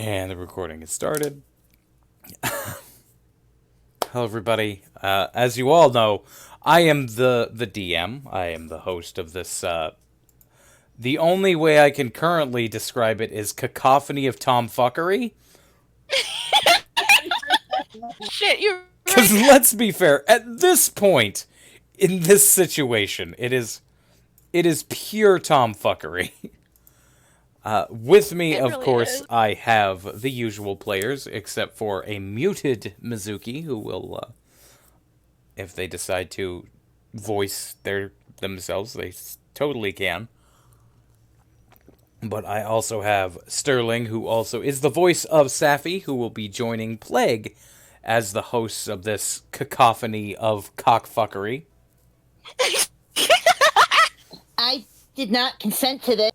And the recording is started. Hello, everybody. As you all know, I am the DM. I am the host of this. The only way I can currently describe it is cacophony of tomfuckery. Shit, you're Because right. let's be fair, at this point, in this situation, it is pure tomfuckery. With me, It of really course, is. I have the usual players, except for a muted Mizuki, who will, if they decide to voice themselves, they totally can. But I also have Sterling, who also is the voice of Safi, who will be joining Plague as the hosts of this cacophony of cockfuckery. I did not consent to this.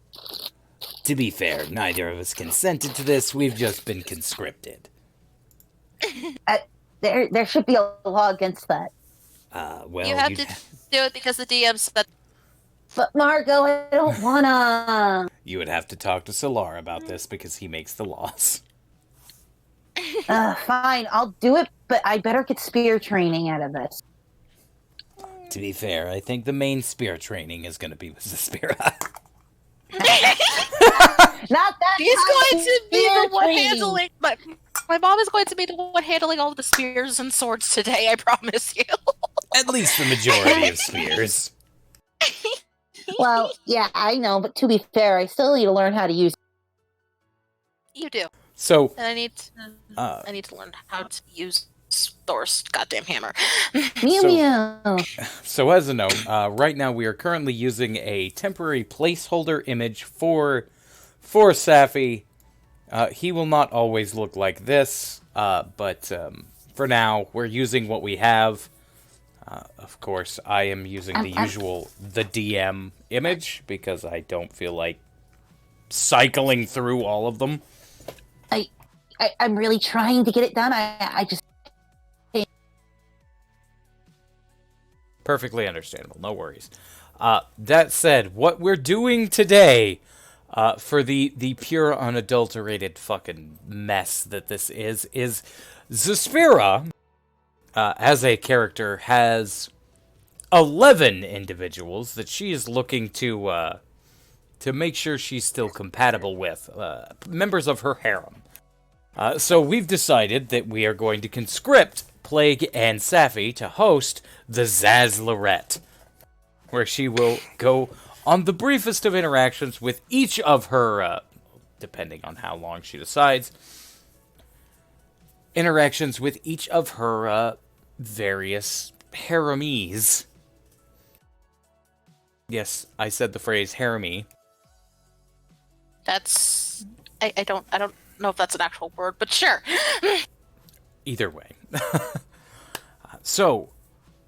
To be fair, neither of us consented to this. We've just been conscripted. There should be a law against that. Well, You have to do it because the DM said. But Margot, I don't wanna. you would have to talk to Solar about this because he makes the laws. Fine, I'll do it, but I better get spear training out of this. To be fair, I think the main spear training is going to be with Zaspira. Not that. He's going to be the one training. handling. My mom is going to be the one handling all of the spears and swords today. I promise you. At least the majority of spears. Well, yeah, I know, but to be fair, I still need to learn how to use. You do. So, And I need to learn how to use Thor's goddamn hammer. Mew So- mew. so as a note, right now we are currently using a temporary placeholder image for Safi. He will not always look like this, but for now, we're using what we have. Of course, I am using the usual the DM image because I don't feel like cycling through all of them. I'm really trying to get it done. I just. Perfectly understandable, no worries. That said, what we're doing today, for the pure unadulterated fucking mess that this is Zaspira, as a character, has 11 individuals that she is looking to make sure she's still compatible with, members of her harem. So we've decided that we are going to conscript Plague and Safi to host the Zaslorette, where she will go on the briefest of interactions with each of her, depending on how long she decides, interactions with each of her various haremies. Yes, I said the phrase haremy. That's. I don't know if that's an actual word, but sure. Either way. So,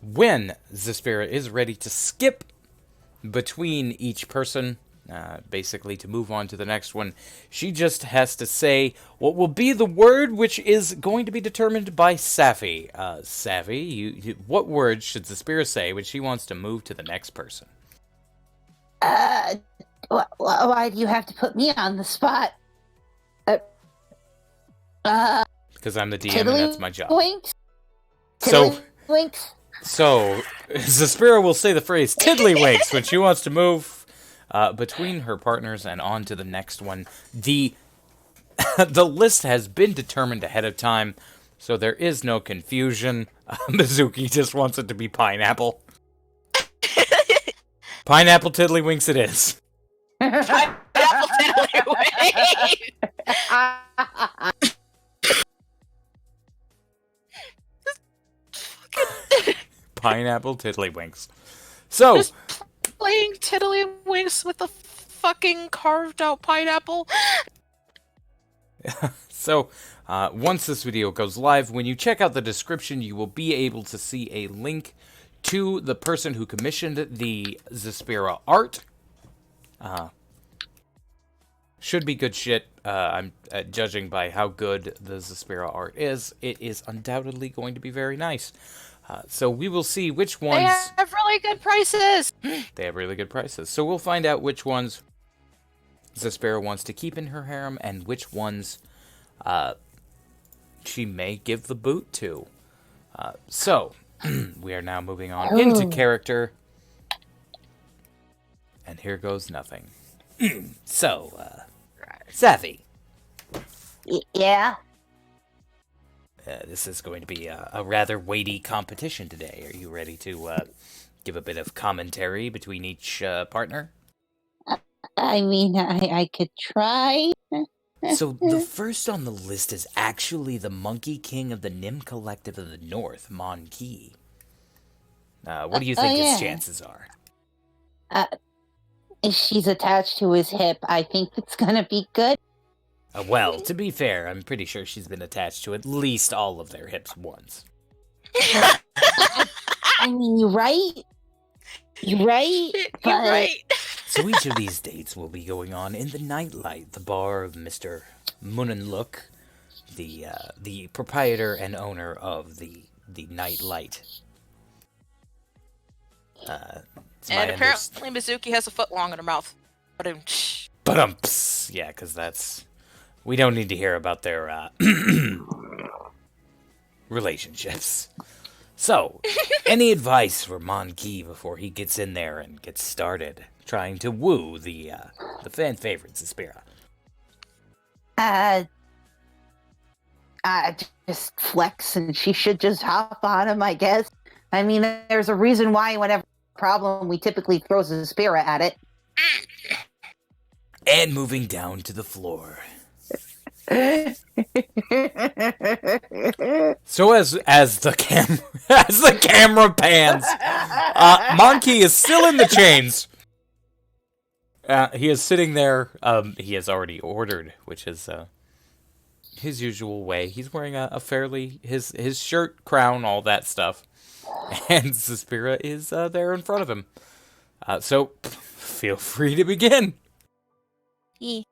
when Zaspira is ready to skip between each person, basically to move on to the next one, she just has to say what will be the word which is going to be determined by Safi. Safi, what word should Zaspira say when she wants to move to the next person? Why do you have to put me on the spot? Because I'm the DM and that's my job. Tiddlywinks? So, Tiddlywinks? So, Zaspira will say the phrase tiddlywinks when she wants to move between her partners and on to the next one. The list has been determined ahead of time, so there is no confusion. Mizuki just wants it to be pineapple. Pineapple tiddlywinks it is. Pineapple tiddlywinks. So, Just playing tiddlywinks with a fucking carved out pineapple. once this video goes live, when you check out the description, you will be able to see a link to the person who commissioned the Zaspira art. Should be good shit. I'm judging by how good the Zaspira art is. It is undoubtedly going to be very nice. So we will see which ones... They have really good prices! They have really good prices. So we'll find out which ones Zaspira wants to keep in her harem and which ones she may give the boot to. So, we are now moving on into character. And here goes nothing. So, Savvy. Yeah. This is going to be a rather weighty competition today. Are you ready to give a bit of commentary between each partner? I mean, I could try. So the first on the list is actually the Monkey King of the Nim Collective of the North, Mon Ki. What do you think his chances are? If she's attached to his hip, I think it's gonna be good. Well, to be fair, I'm pretty sure she's been attached to at least all of their hips once. I mean, you're right. You're right. You're right. So each of these dates will be going on in the Nightlight, the bar of Mr. Munenlook, the proprietor and owner of the Nightlight. And apparently Mizuki has a foot long in her mouth. Ba-dum-ps. Yeah, because that's... We don't need to hear about their relationships. So, any advice for Mon-Ki before he gets in there and gets started trying to woo the fan favorite Suspira? Just flex, and she should just hop on him, I guess. I mean, there's a reason why whenever problem we typically throw Suspira at it. And moving down to the floor. So as the camera pans, Monkey is still in the chains. He is sitting there. He has already ordered, which is his usual way. He's wearing a fairly his shirt, crown, all that stuff, and Suspira is there in front of him. So feel free to begin. I'm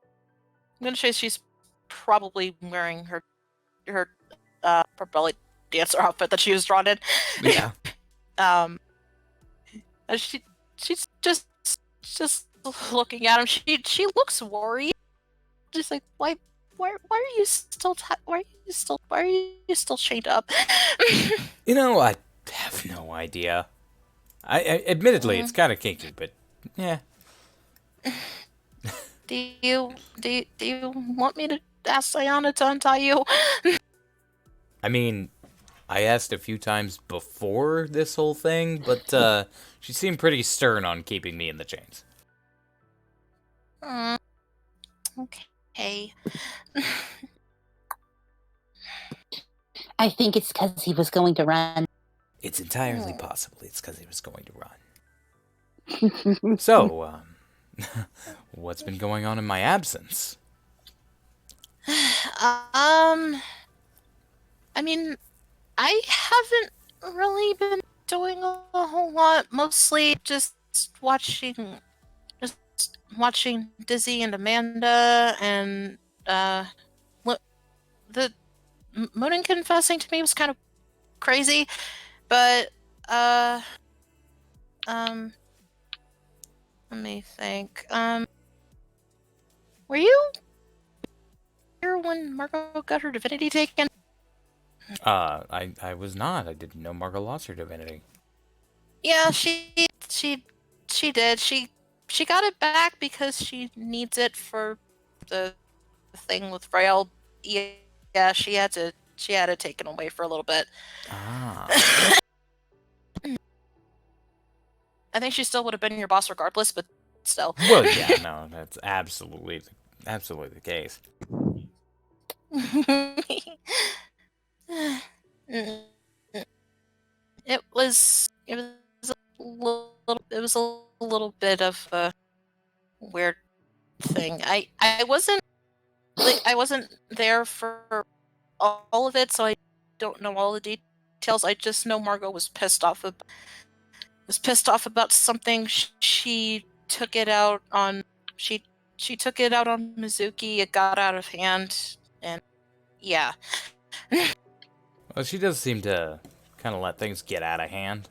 gonna say she's probably wearing her belly dancer outfit that she was drawn in. Yeah. She's just looking at him. She looks worried. Just like, why are you still chained up? I have no idea. I admittedly it's kind of kinky, but yeah. Do you want me to ask Sayana to untie you? I mean, I asked a few times before this whole thing, but she seemed pretty stern on keeping me in the chains. Okay. I think it's because he was going to run. It's entirely possible it's because he was going to run. So, what's been going on in my absence? I mean, I haven't really been doing a whole lot. Mostly just watching Dizzy and Amanda, and the Moonin confessing to me was kind of crazy, but let me think. Were you here when Margot got her divinity taken? I was not. I didn't know Margot lost her divinity. Yeah, she did. She got it back because she needs it for the thing with Frail. Yeah, she had it taken away for a little bit. Ah. I think she still would have been your boss regardless, but still. Well, yeah, no, that's absolutely the case. It was a little bit of a weird thing. I wasn't there for all of it, so I don't know all the details. I just know Margot was pissed off about something. She took it out on she took it out on Mizuki. It got out of hand, and yeah. Well, she does seem to kind of let things get out of hand.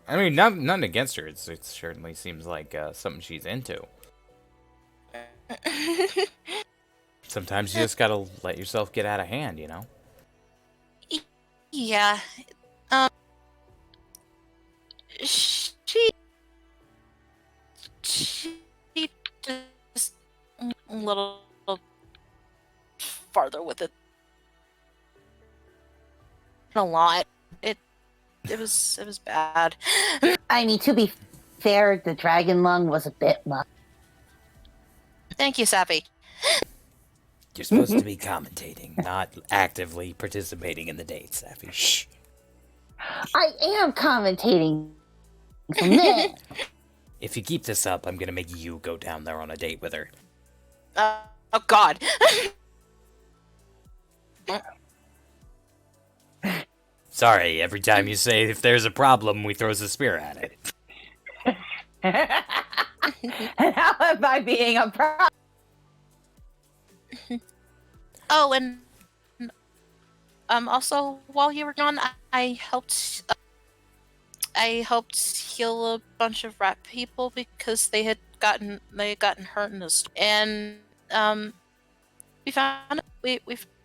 I mean, nothing against her. It certainly seems like something she's into. Sometimes you just gotta let yourself get out of hand, you know? Yeah. Um. She just a little farther with it. A lot. It was bad. I mean, to be fair, the dragon lung was a bit much. Thank you, Sappy. You're supposed to be commentating, not actively participating in the date, Safi. Shh. I am commentating. Meh. If you keep this up, I'm gonna make you go down there on a date with her. Oh God. Sorry, every time you say if there's a problem, we throws a spear at it. And how am I being a problem? Oh, and also while you were gone, I helped heal a bunch of rat people because they had gotten hurt in this, and we found a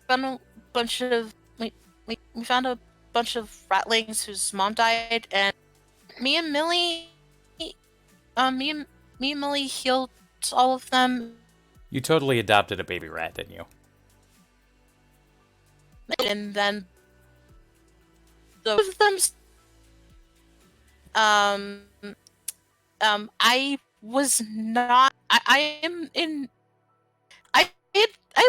bunch of we found a bunch of ratlings whose mom died, and me and Millie healed all of them. You totally adopted a baby rat, didn't you? And then those of them I was not I am in I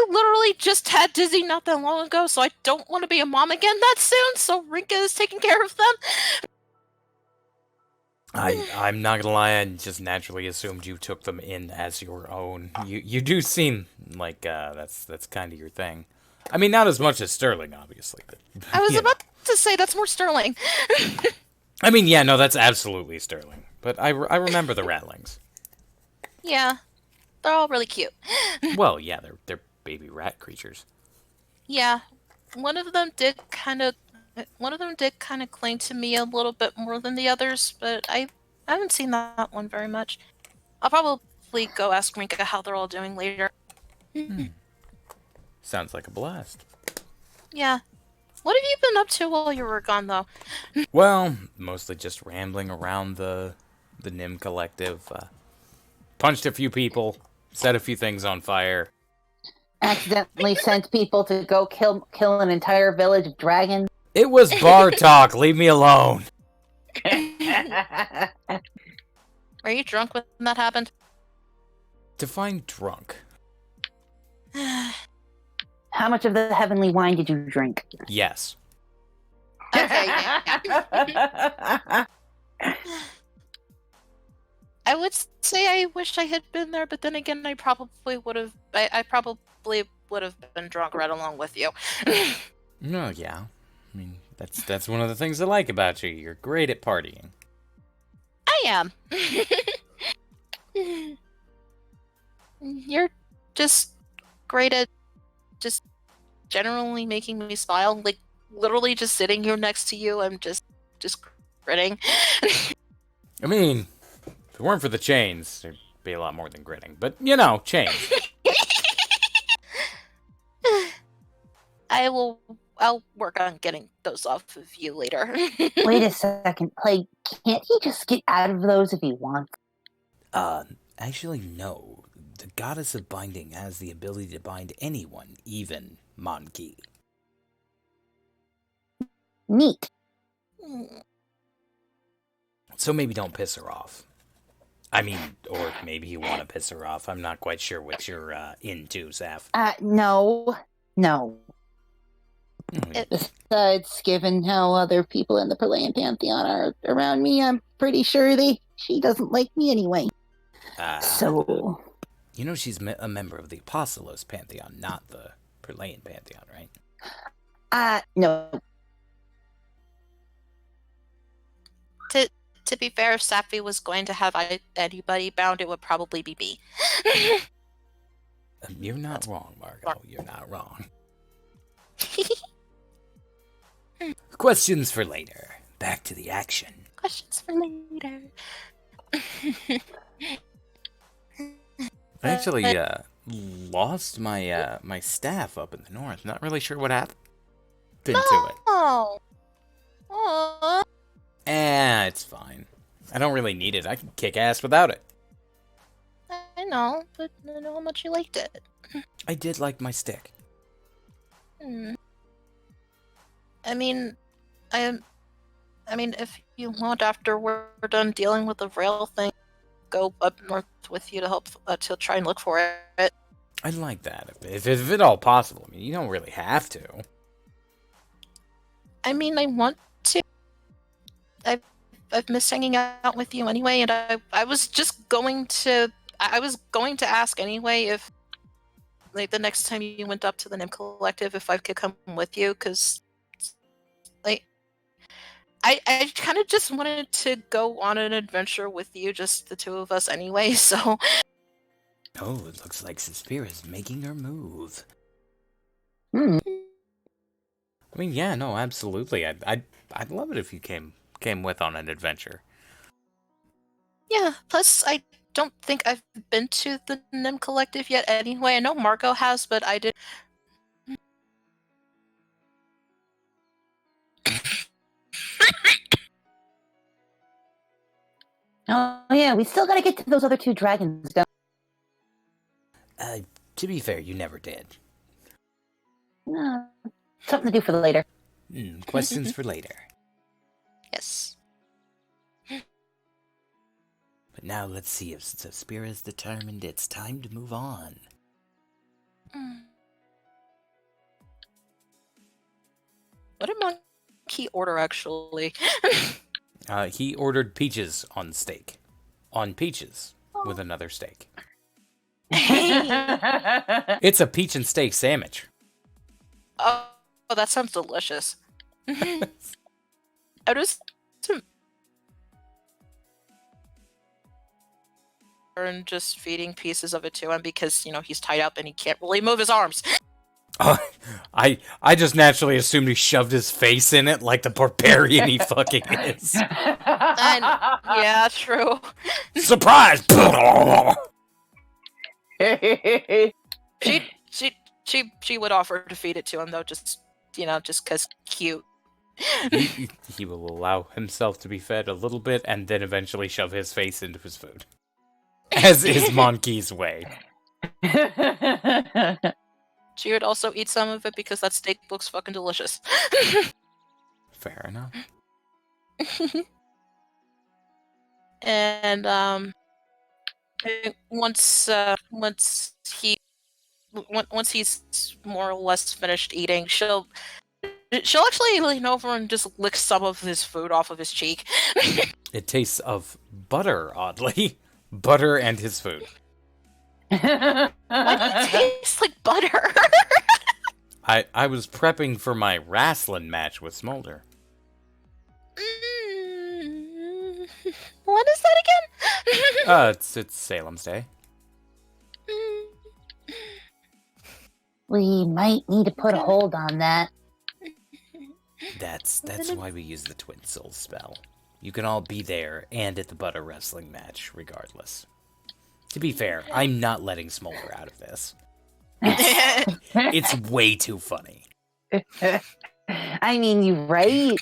literally just had Dizzy not that long ago, so I don't want to be a mom again that soon, so Rinka is taking care of them. I'm not gonna lie, I just naturally assumed you took them in as your own. You do seem like that's kind of your thing. I mean, not as much as Sterling, obviously. But, I was about to say that's more Sterling. I mean, yeah, no, that's absolutely Sterling. But I remember the ratlings. Yeah, they're all really cute. Well, yeah, they're baby rat creatures. Yeah, one of them did kind of cling to me a little bit more than the others, but I haven't seen that one very much. I'll probably go ask Rinka how they're all doing later. Sounds like a blast. Yeah. What have you been up to while you were gone, though? Well, mostly just rambling around the Nim Collective. Punched a few people, set a few things on fire. Accidentally sent people to go kill an entire village of dragons. It was bar talk. Leave me alone. Were you drunk when that happened? Define drunk. How much of the heavenly wine did you drink? Yes. Okay, yeah. I would say I wish I had been there, but then again, I probably would have been drunk right along with you. No, yeah. I mean, that's one of the things I like about you. You're great at partying. I am. You're just great at just generally making me smile. Like, literally just sitting here next to you, I'm just grinning. I mean, if it weren't for the chains, there'd be a lot more than grinning. But, you know, chains. I'll work on getting those off of you later. Wait a second, Plague. Can't he just get out of those if he wants? Actually, no. The goddess of binding has the ability to bind anyone, even Monkey. Neat. So maybe don't piss her off. I mean, or maybe you want to piss her off. I'm not quite sure what you're into, Saf. No. Hmm. Besides, given how other people in the Perlean Pantheon are around me, I'm pretty sure she doesn't like me anyway. So... You know she's a member of the Apostolos Pantheon, not the Perlean Pantheon, right? No. To be fair, if Safi was going to have anybody bound, it would probably be me. You're not wrong, Margot. You're not wrong. Questions for later. Back to the action. Questions for later. Actually, lost my my staff up in the north. Not really sure what happened to it. Oh. Aw. It's fine. I don't really need it. I can kick ass without it. I know, but I know how much you liked it. I did like my stick. Hmm. I mean, if you want, after we're done dealing with the rail thing, go up north with you to help to try and look for it. I'd like that if at all possible. I mean, you don't really have to. I mean, I want to. I've missed hanging out with you anyway, and I was just going to. I was going to ask anyway if, like, the next time you went up to the NIM Collective, if I could come with you, because, like, I kind of just wanted to go on an adventure with you, just the two of us anyway, so... Oh, it looks like Suspira's making her move. Hmm. I mean, yeah, no, absolutely. I'd love it if you came with on an adventure. Yeah, plus I don't think I've been to the NIM Collective yet anyway. I know Margot has, but I did. Oh yeah, we still gotta get to those other two dragons, don't To be fair, you never did. we? No. Something to do for later. Questions for later. Yes. But now let's see if Suspira's determined it's time to move on. What did Monkey order, actually? He ordered peaches on steak. On peaches with another steak. It's a peach and steak sandwich. Oh, that sounds delicious. I just... And just feeding pieces of it to him because, you know, he's tied up and he can't really move his arms. I just naturally assumed he shoved his face in it like the barbarian he fucking is. And, yeah, true. Surprise! She would offer to feed it to him though, just, you know, just cause cute. He will allow himself to be fed a little bit and then eventually shove his face into his food. As is Monkey's way. She would also eat some of it because that steak looks fucking delicious. Fair enough. And once he's more or less finished eating, she'll actually lean over and just lick some of his food off of his cheek. It tastes of butter, oddly. Butter and his food. Why does it taste like butter? I was prepping for my wrestling match with Smolder. What is that again? It's Salem's Day. We might need to put a hold on that. That's why we use the Twin Soul spell. You can all be there and at the butter wrestling match, regardless. To be fair, I'm not letting Smolder out of this. It's way too funny. I mean, you right?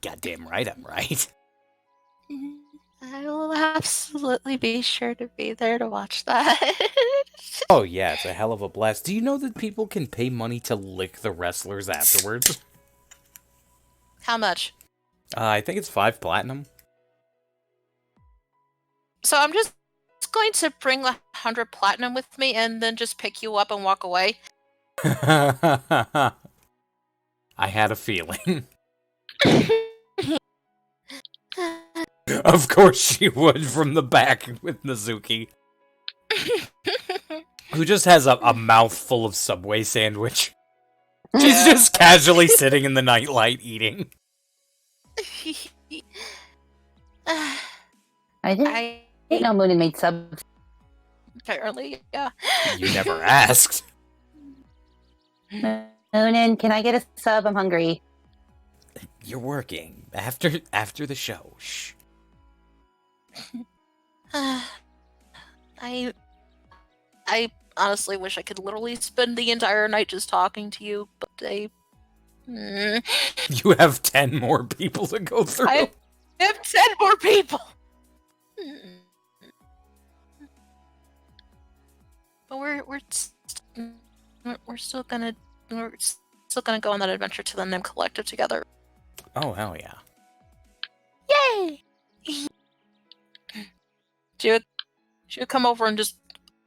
Goddamn right I'm right. I will absolutely be sure to be there to watch that. Oh yeah, it's a hell of a blast. Do you know that people can pay money to lick the wrestlers afterwards? How much? I think it's 5 platinum. So I'm just going to bring 100 platinum with me and then just pick you up and walk away. I had a feeling. Of course she would, from the back with Mizuki. Who just has a mouthful of Subway sandwich. She's just casually sitting in the nightlight eating. I didn't know Moonin made subs. Apparently, yeah. You never asked. Moonin, can I get a sub? I'm hungry. You're working. After the show. Shh. honestly wish I could literally spend the entire night just talking to you, but You have 10 more people to go through. I have 10 more people. But we're still gonna go on that adventure to the Nim Collective together. Oh, hell yeah. Yay! She would come over and just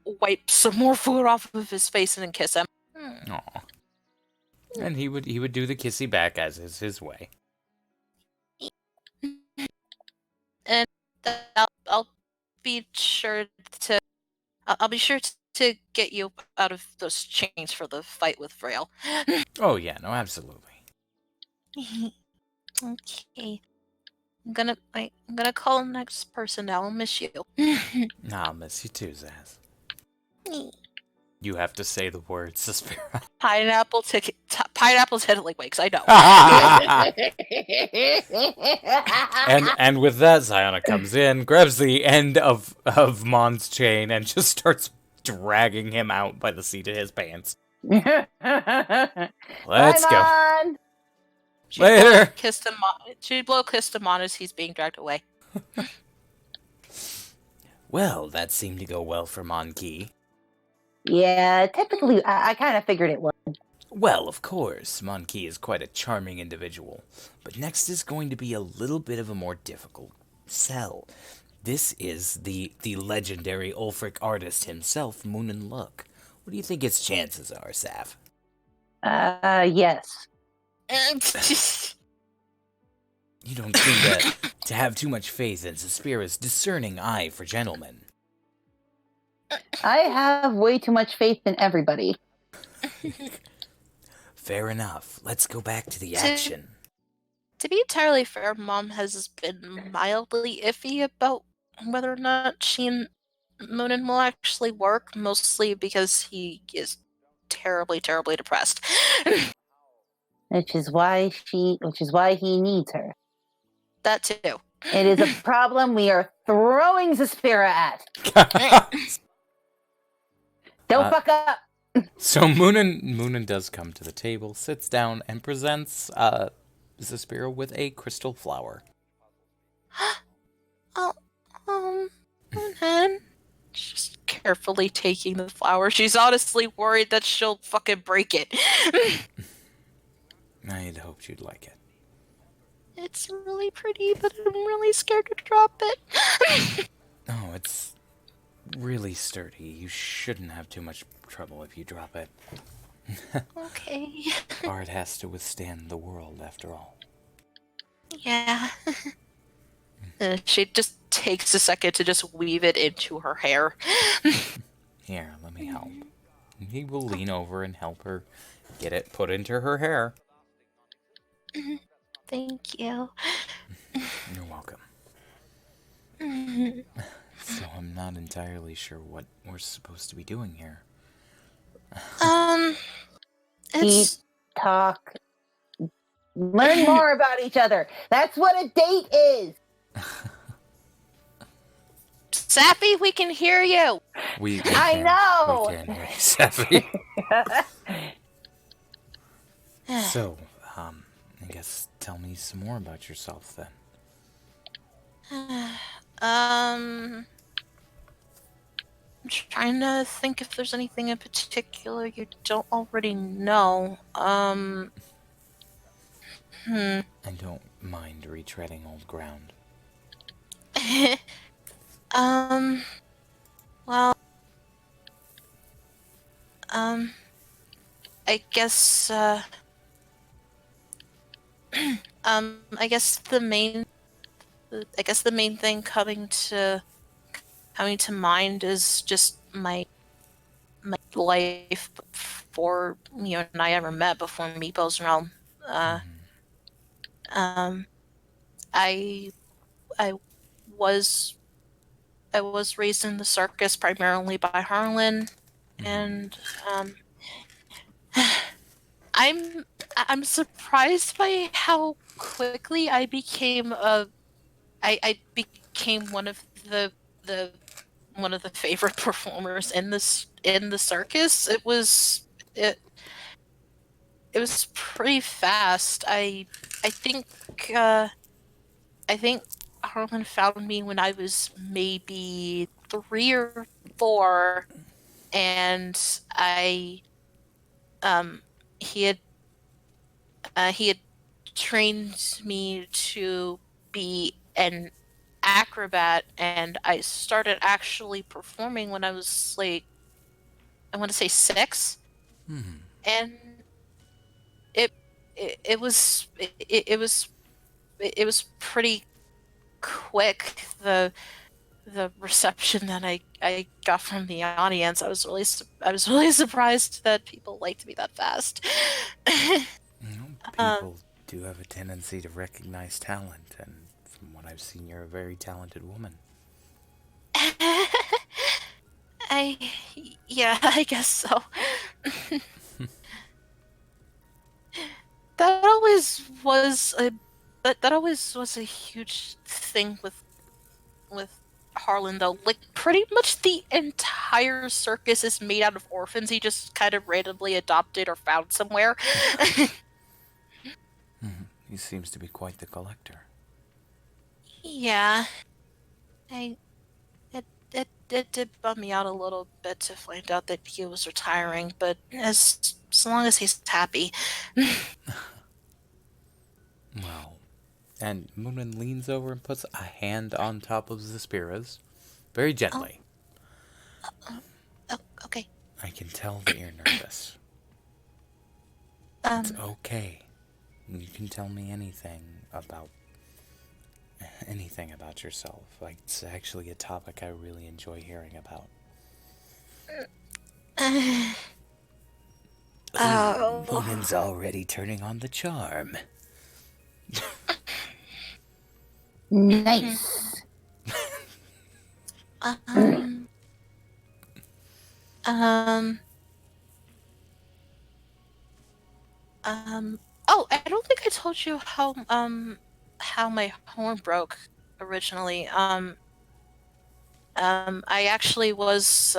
wipe some more food off of his face and then kiss him. Aw. And he would do the kissy back as is his way. And I'll be sure to to get you out of those chains for the fight with Vrail. Oh yeah, no, absolutely. Okay. I'm gonna call the next person now. I'll miss you. I'll miss you too, Zaz. You have to say the word, Suspira. Pineapple tiddlywinks, I know. and with that, Ziona comes in, grabs the end of Mon's chain, and just starts dragging him out by the seat of his pants. Let's go. Later. She'd blow a kiss to Mon as he's being dragged away. Well, that seemed to go well for Mon-Ki. Yeah, typically, I kind of figured it would. Well, of course, Mon-Ki is quite a charming individual. But next is going to be a little bit of a more difficult sell. This is the legendary Ulfric artist himself, Moonin Look. What do you think his chances are, Saf? Yes. You don't seem to have too much faith in Suspira's discerning eye for gentlemen. I have way too much faith in everybody. Fair enough. Let's go back to the action. To be entirely fair, Mom has been mildly iffy about whether or not she and Moonin will actually work, mostly because he is terribly, terribly depressed. Which is why he needs her. That too. It is a problem we are throwing Zaspira at. Don't fuck up. So Moonin does come to the table, sits down, and presents Zaspira with a crystal flower. Moonin. Just carefully taking the flower. She's honestly worried that she'll fucking break it. I had hoped you'd like it. It's really pretty, but I'm really scared to drop it. Oh, it's really sturdy. You shouldn't have too much trouble if you drop it. Okay. Art has to withstand the world, after all. Yeah. She just takes a second to just weave it into her hair. Here, let me help. He will lean over and help her get it put into her hair. Thank you. You're welcome. So I'm not entirely sure what we're supposed to be doing here. It's... Eat, talk, learn more about each other. That's what a date is. Sappy, we can hear you. I know. We can hear you, Sappy. So, I guess tell me some more about yourself then. I'm trying to think if there's anything in particular you don't already know. I don't mind retreading old ground. Well, I guess, I guess the main thing coming to mind is just my life before you and I ever met, before Meepo's realm. I was raised in the circus primarily by Harlan, and I'm surprised by how quickly I became one of the favorite performers in this in the circus, it it was pretty fast. I think I think Harlan found me when I was maybe 3 or 4, and I um he had he had trained me to be an acrobat, and I started actually performing when I was like, I want to say 6, and it it was it was pretty quick. The reception that I got from the audience, I was really surprised that people liked me that fast. um, People do have a tendency to recognize talent, and from what I've seen, you're a very talented woman. I yeah, I guess so. That always was a that always was a huge thing with Harlan, though. Like, pretty much the entire circus is made out of orphans he just kind of randomly adopted or found somewhere. He seems to be quite the collector. Yeah, I it did bum me out a little bit to find out that he was retiring, but as long as he's happy. Well, and Moonin leans over and puts a hand on top of Zaspira's, very gently. Oh, okay. I can tell that you're nervous. It's okay. You can tell me anything about yourself. Like, it's actually a topic I really enjoy hearing about. Oh. Moonin's already turning on the charm. Nice. Um, um, oh, I don't think I told you how my horn broke originally. I actually was,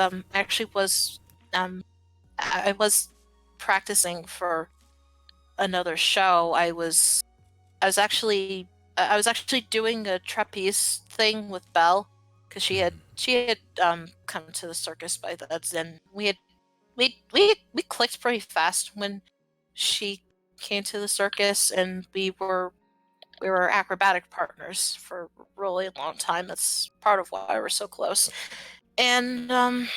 I was practicing for another show. I was actually doing a trapeze thing with Belle, because she had come to the circus by then, and we clicked pretty fast when she came to the circus, and we were acrobatic partners for a really long time. That's part of why we're so close. And um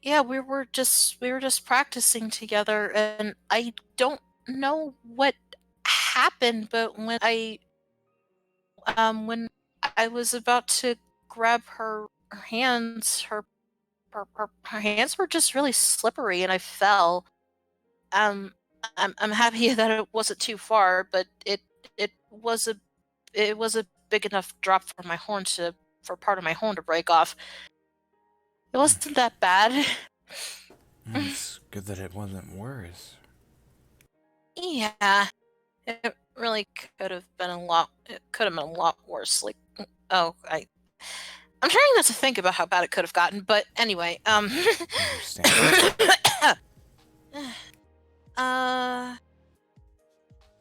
yeah, we were just practicing together, and I don't know what happened, but when I was about to grab her hands, her hands were just really slippery, and I fell. Um, I'm happy that it wasn't too far, but it was a big enough drop for for part of my horn to break off. It wasn't that bad. It's good that it wasn't worse. Yeah, it really could have been a lot. It could have been a lot worse. Like, oh, I'm trying not to think about how bad it could have gotten, but anyway, Understand.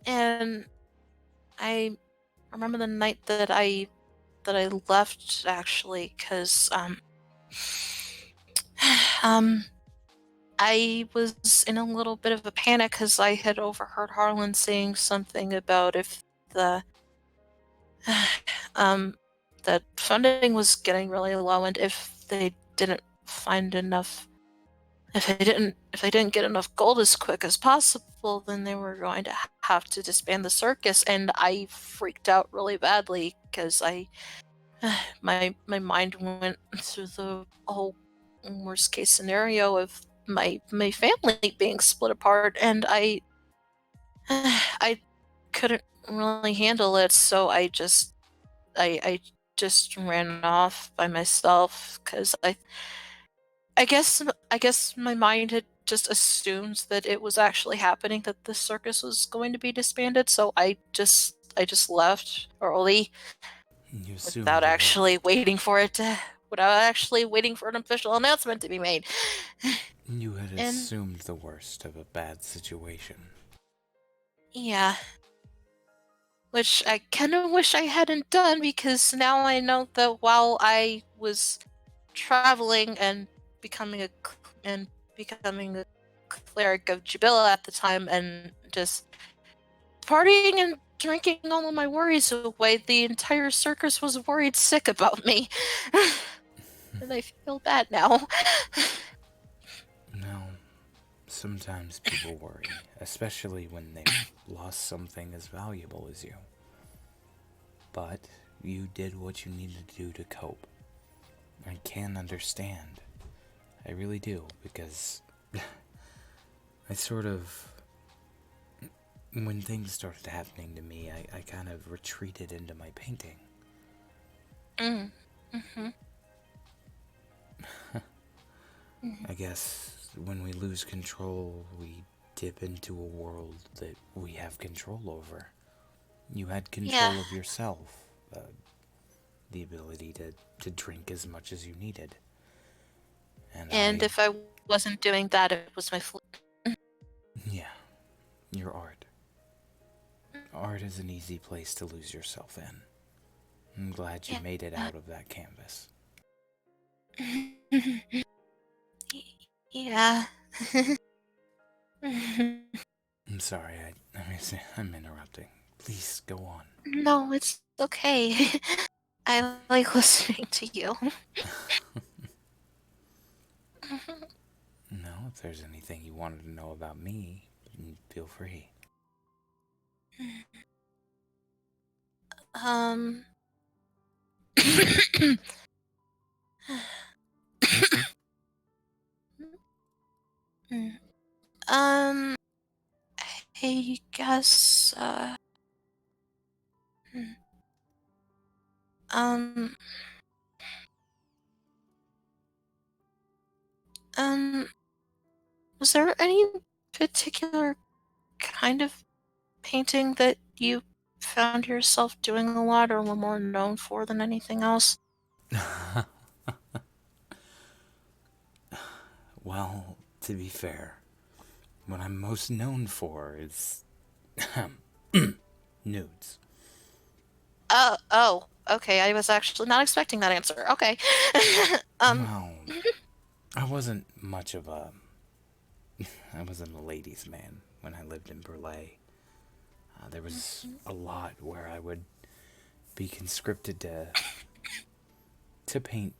and I remember the night that I left, actually, because um I was in a little bit of a panic because I had overheard Harlan saying something about if the um that funding was getting really low, and if they didn't find enough, if they didn't get enough gold as quick as possible, then they were going to have to disband the circus. And I freaked out really badly because my mind went through the whole worst case scenario of my family being split apart, and I couldn't really handle it, so I just ran off by myself because I guess my mind had just assumed that it was actually happening, that the circus was going to be disbanded, so I just left early You assumed without it actually waiting for it to without actually waiting for an official announcement to be made. You had And assumed the worst of a bad situation. yeah, which I kind of wish I hadn't done, because now I know that while I was traveling and becoming a cleric of Jabilla at the time, and just partying and drinking all of my worries away, the entire circus was worried sick about me. And I feel bad now. No, sometimes people worry, especially when they've lost something as valuable as you. But you did what you needed to do to cope. I can understand. I really do, because I sort of... When things started happening to me, I kind of retreated into my painting. Mm-hmm. I guess when we lose control, we dip into a world that we have control over. You had control of yourself, the ability to drink as much as you needed. And if I wasn't doing that, it was my Yeah, your art. Art is an easy place to lose yourself in. I'm glad you made it out of that canvas. Yeah. I'm sorry, I'm interrupting. Please go on. No, it's okay. I like listening to you. No, if there's anything you wanted to know about me, feel free. Um. um. I guess. Um. Was there any particular kind of painting that you found yourself doing a lot, or were more known for than anything else? Well, to be fair, what I'm most known for is nudes. Oh, okay. I was actually not expecting that answer. Okay. Well, I wasn't much of a... I wasn't a ladies' man when I lived in Burley. There was a lot where I would be conscripted to paint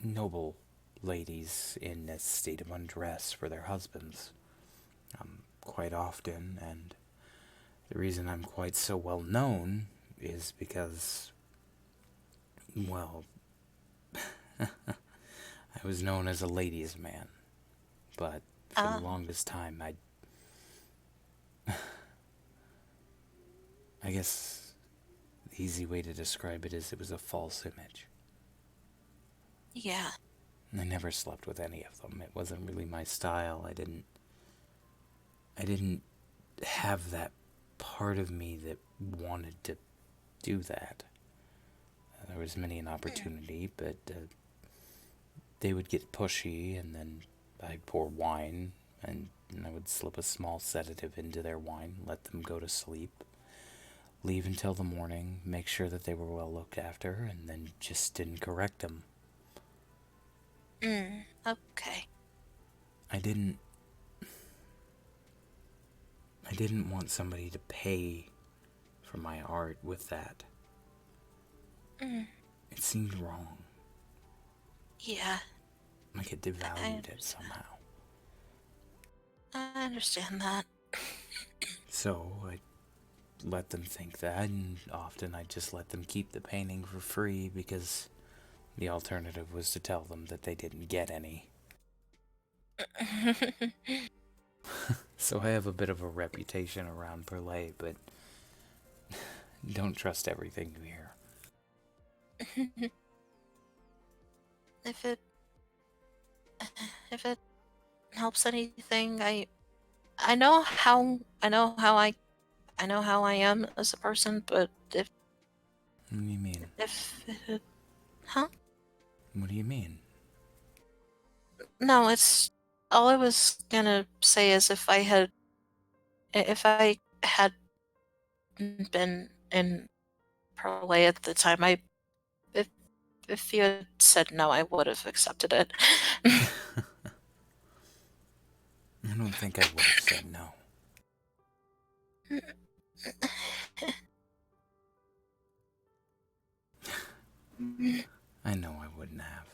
noble ladies in a state of undress for their husbands quite often, and the reason I'm quite so well known is because, well, I was known as a ladies' man, but for the longest time I guess the easy way to describe it is it was a false image. Yeah. I never slept with any of them. It wasn't really my style. I didn't have that part of me that wanted to do that. There was many an opportunity, but they would get pushy, and then I'd pour wine, and I would slip a small sedative into their wine, let them go to sleep, leave until the morning, make sure that they were well looked after, and then just didn't correct them. Okay. I didn't want somebody to pay for my art with that. It seemed wrong. Yeah. Like it devalued it somehow. I understand that. So I let them think that, and often I just let them keep the painting for free because the alternative was to tell them that they didn't get any. So I have a bit of a reputation around Burley, but don't trust everything you hear. If it helps anything, I know how I am as a person, but What do you mean? if it Huh? What do you mean? No, it's all I was gonna say is if I had been in Parlay at the time, if if you had said no, I would have accepted it. I don't think I would have said no. I know I wouldn't have.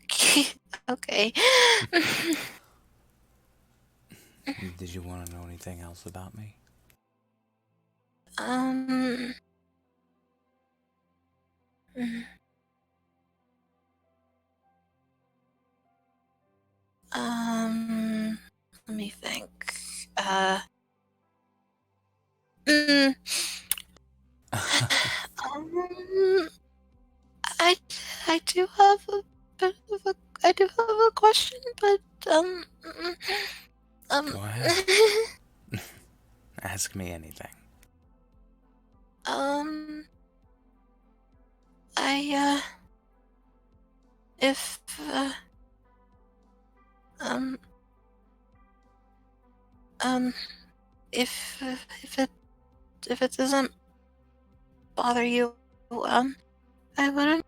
Okay. Okay. Did you want to know anything else about me? Um. Let me think. Mm, um, I I do have a bit of a I do have a question, but um, Go ahead. Ask me anything. um, I if um um if it doesn't bother you, I wouldn't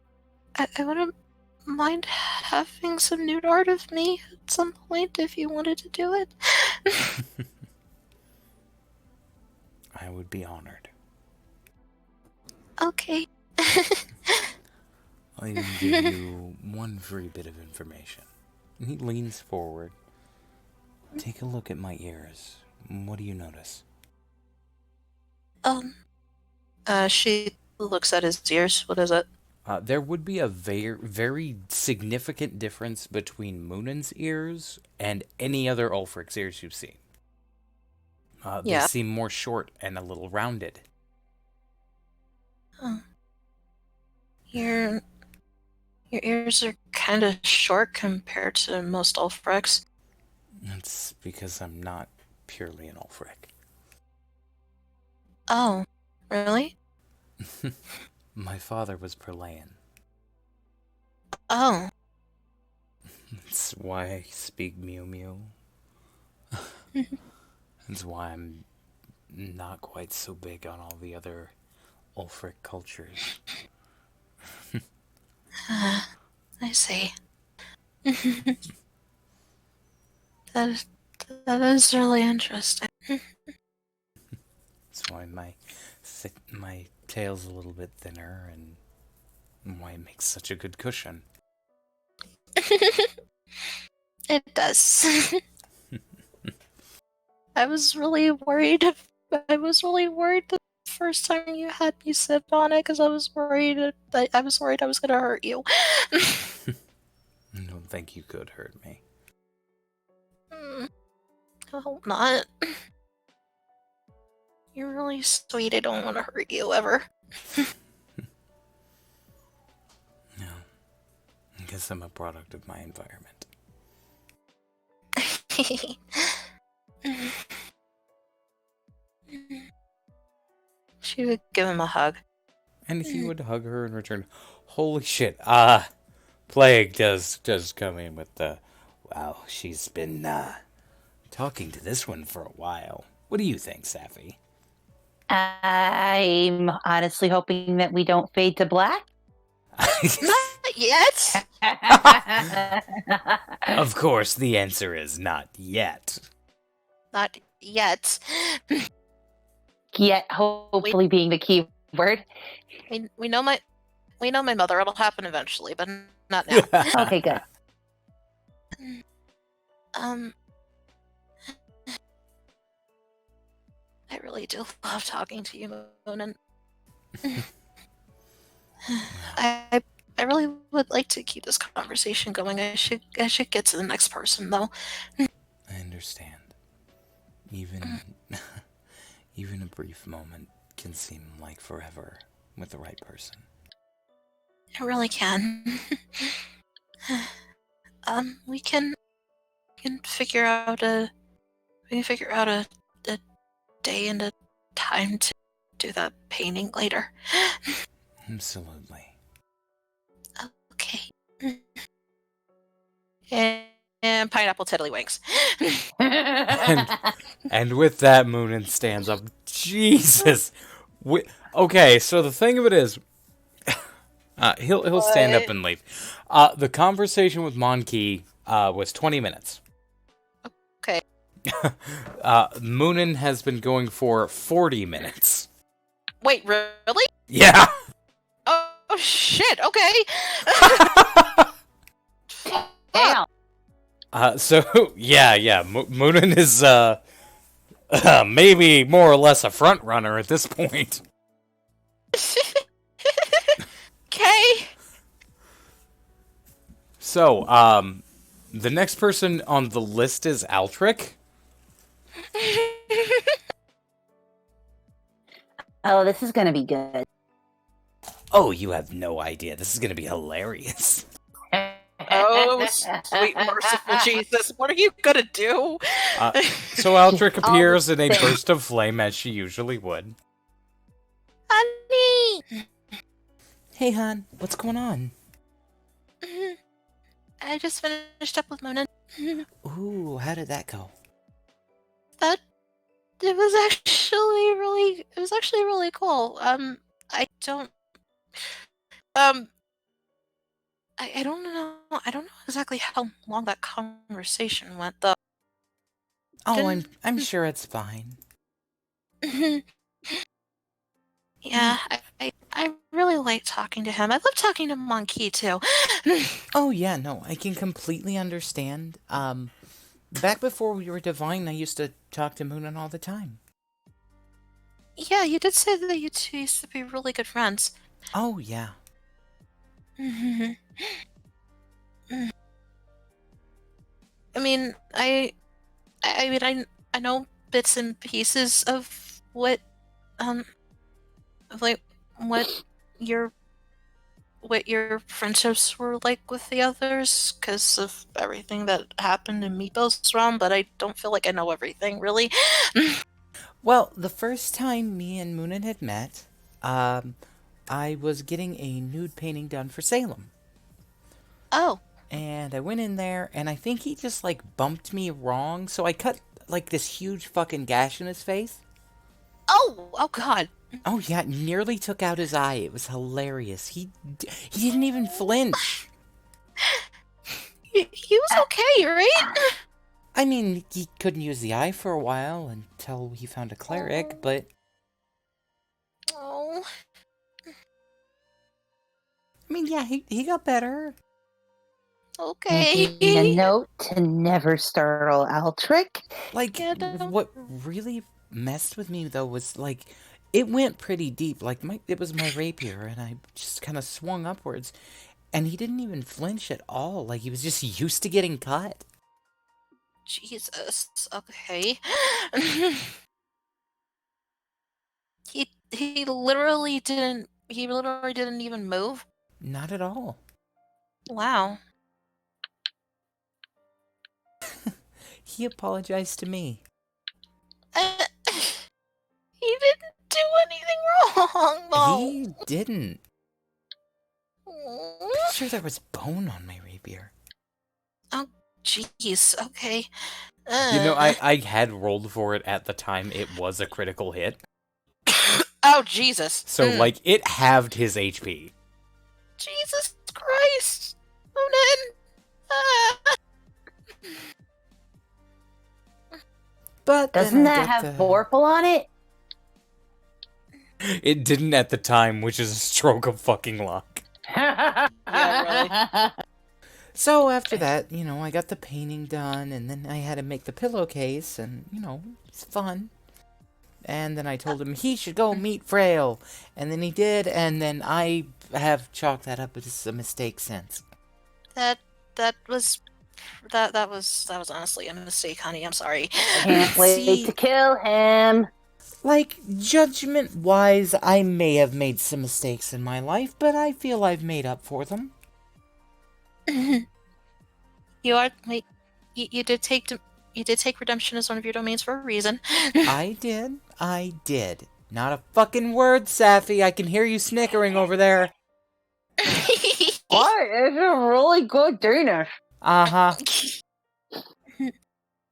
mind having some nude art of me at some point if you wanted to do it. I would be honored. Okay. I'll even give you one free bit of information. He leans forward. Take a look at my ears. What do you notice? She looks at his ears. What is it? There would be a very significant difference between Moonan's ears and any other Ulfric's ears you've seen. They Yeah. seem more short and a little rounded. Oh. Your ears are kind of short compared to most Ulfrics. That's because I'm not purely an Ulfric. Oh, really? My father was Perlayan. Oh. That's why I speak Mew Mew. That's why I'm not quite so big on all the other Ulfric cultures. I see. That that is really interesting. That's why my tail's a little bit thinner and why it makes such a good cushion. It does. I was really worried. I was really worried the first time you had me sit on it because I was worried. I was worried I was gonna hurt you. I don't think you could hurt me. I hope not. You're really sweet. I don't want to hurt you ever. No. I guess I'm a product of my environment. She would give him a hug. And he would hug her in return. Holy shit. Plague does come in with the, wow, she's been, talking to this one for a while. What do you think, Safi? I'm honestly hoping that we don't fade to black. Not yet. Of course, the answer is not yet. Not yet. Yet, hopefully being the key word. We know my mother. It'll happen eventually, but not now. Okay, good. I really do love talking to you, Moon, and I really would like to keep this conversation going. I should get to the next person though. I understand. Even even a brief moment can seem like forever with the right person. I really can. We can figure out a day and a time to do the painting later? Absolutely. Okay. And pineapple tiddlywinks. And with that, Moonin stands up. Jesus. Okay, so the thing of it is, he'll stand up What? and leave. The conversation with Monkey was 20 minutes. Okay. Moonin has been going for 40 minutes. Wait, really? Yeah. Oh shit, okay. Damn. So yeah. Moonin is maybe more or less a front runner at this point. Okay. So, the next person on the list is Altric. Oh, this is gonna be good. Oh, you have no idea. This is gonna be hilarious. Oh, sweet merciful Jesus, what are you gonna do? So Altric All appears the in a things. burst of flame as she usually would. Honey! Hey, hon, what's going on? I just finished up with Mona. Ooh, how did that go? That it was actually really cool. I don't I don't know exactly how long that conversation went though. Oh, I'm Didn't- sure it's fine. Yeah, I really like talking to him. I love talking to Monkey too. Oh yeah, no, I can completely understand. Back before we were divine, I used to talk to Moonin all the time. Yeah, you did say that you two used to be really good friends. Oh yeah. I mean, I know bits and pieces of what of, like your what your friendships were like with the others because of everything that happened in Meepo's realm, but I don't feel like I know everything really. Well, the first time me and Moonin had met, I was getting a nude painting done for Salem. Oh, And I went in there, and I think he just, like, bumped me wrong, so I cut, like, this huge fucking gash in his face. oh God. Oh, yeah, it nearly took out his eye. It was hilarious. He didn't even flinch. He was okay, right? I mean, he couldn't use the eye for a while until he found a cleric, but... Oh. I mean, yeah, he got better. Making a Okay. note to never startle Altric. Like, Yeah, don't- what really messed with me, though, was, like, it went pretty deep. Like, it was my rapier, and I just kind of swung upwards, and he didn't even flinch at all. Like, he was just used to getting cut. Jesus. Okay. he literally didn't even move. Not at all. Wow. He apologized to me. He didn't do anything wrong, though. He didn't. Oh, Pretty sure there was bone on my rapier. jeez. Okay. You know, I had rolled for it at the time. It was a critical hit. Oh, Jesus. So, like, it halved his HP. Jesus Christ. Onan. But then Doesn't I that got have the... Vorpal on it? It didn't at the time, which is a stroke of fucking luck. Yeah, So after that, you know, I got the painting done, and then I had to make the pillowcase, and, you know, it's fun. And then I told him he should go meet Frail, and then he did, and then I have chalked that up as a mistake since. That was honestly a mistake, honey. I'm sorry. Can't wait See? to kill him. Like, judgment-wise, I may have made some mistakes in my life, but I feel I've made up for them. You did take You did take redemption as one of your domains for a reason. I did. Not a fucking word, Safi. I can hear you snickering over there. What? It's a really good Danish. Uh-huh.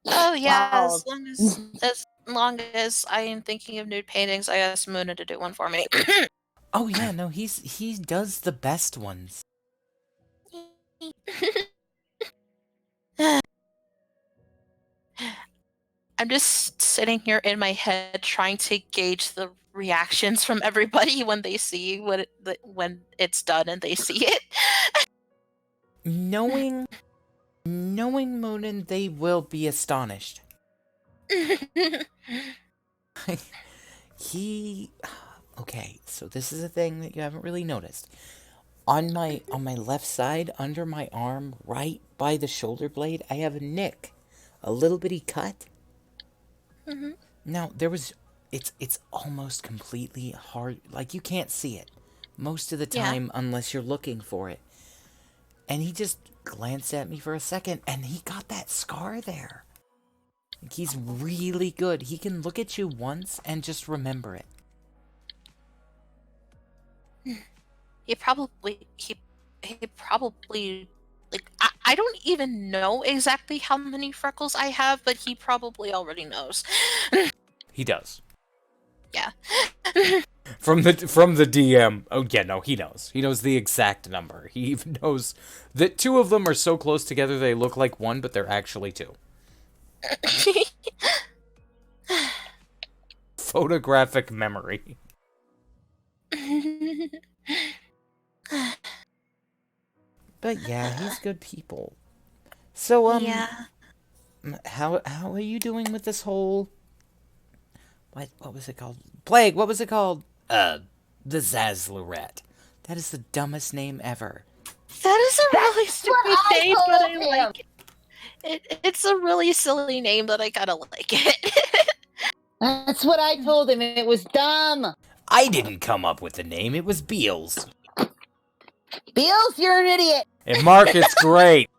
Oh yeah, Wow. as long as I am thinking of nude paintings, I asked Muna to do one for me. Oh yeah, no, he does the best ones. I'm just sitting here in my head trying to gauge the reactions from everybody when they see when it's done and they see it. Knowing Moonin, they will be astonished. Okay, so this is a thing that you haven't really noticed. On my left side, under my arm, right by the shoulder blade, I have a nick. A little bitty cut. Mhm. Now, it's almost completely hard, like you can't see it most of the Yeah. time unless you're looking for it. And he just glanced at me for a second, and he got that scar there. Like, he's really good. He can look at you once and just remember it. He probably like I don't even know exactly how many freckles I have, but he probably already knows. He does. Yeah. From the DM. Oh yeah, no, he knows. He knows the exact number. He even knows that two of them are so close together they look like one, but they're actually two. Photographic memory. But yeah, he's good people. So Yeah. how are you doing with this whole what was it called? Plague, what was it called? The Zaslorette. That is the dumbest name ever. That is a really stupid name, but I told like it. It's a really silly name, but I kind of like it. That's what I told him. It was dumb. I didn't come up with the name, it was Beals. Beals, you're an idiot. And Mark, it's great.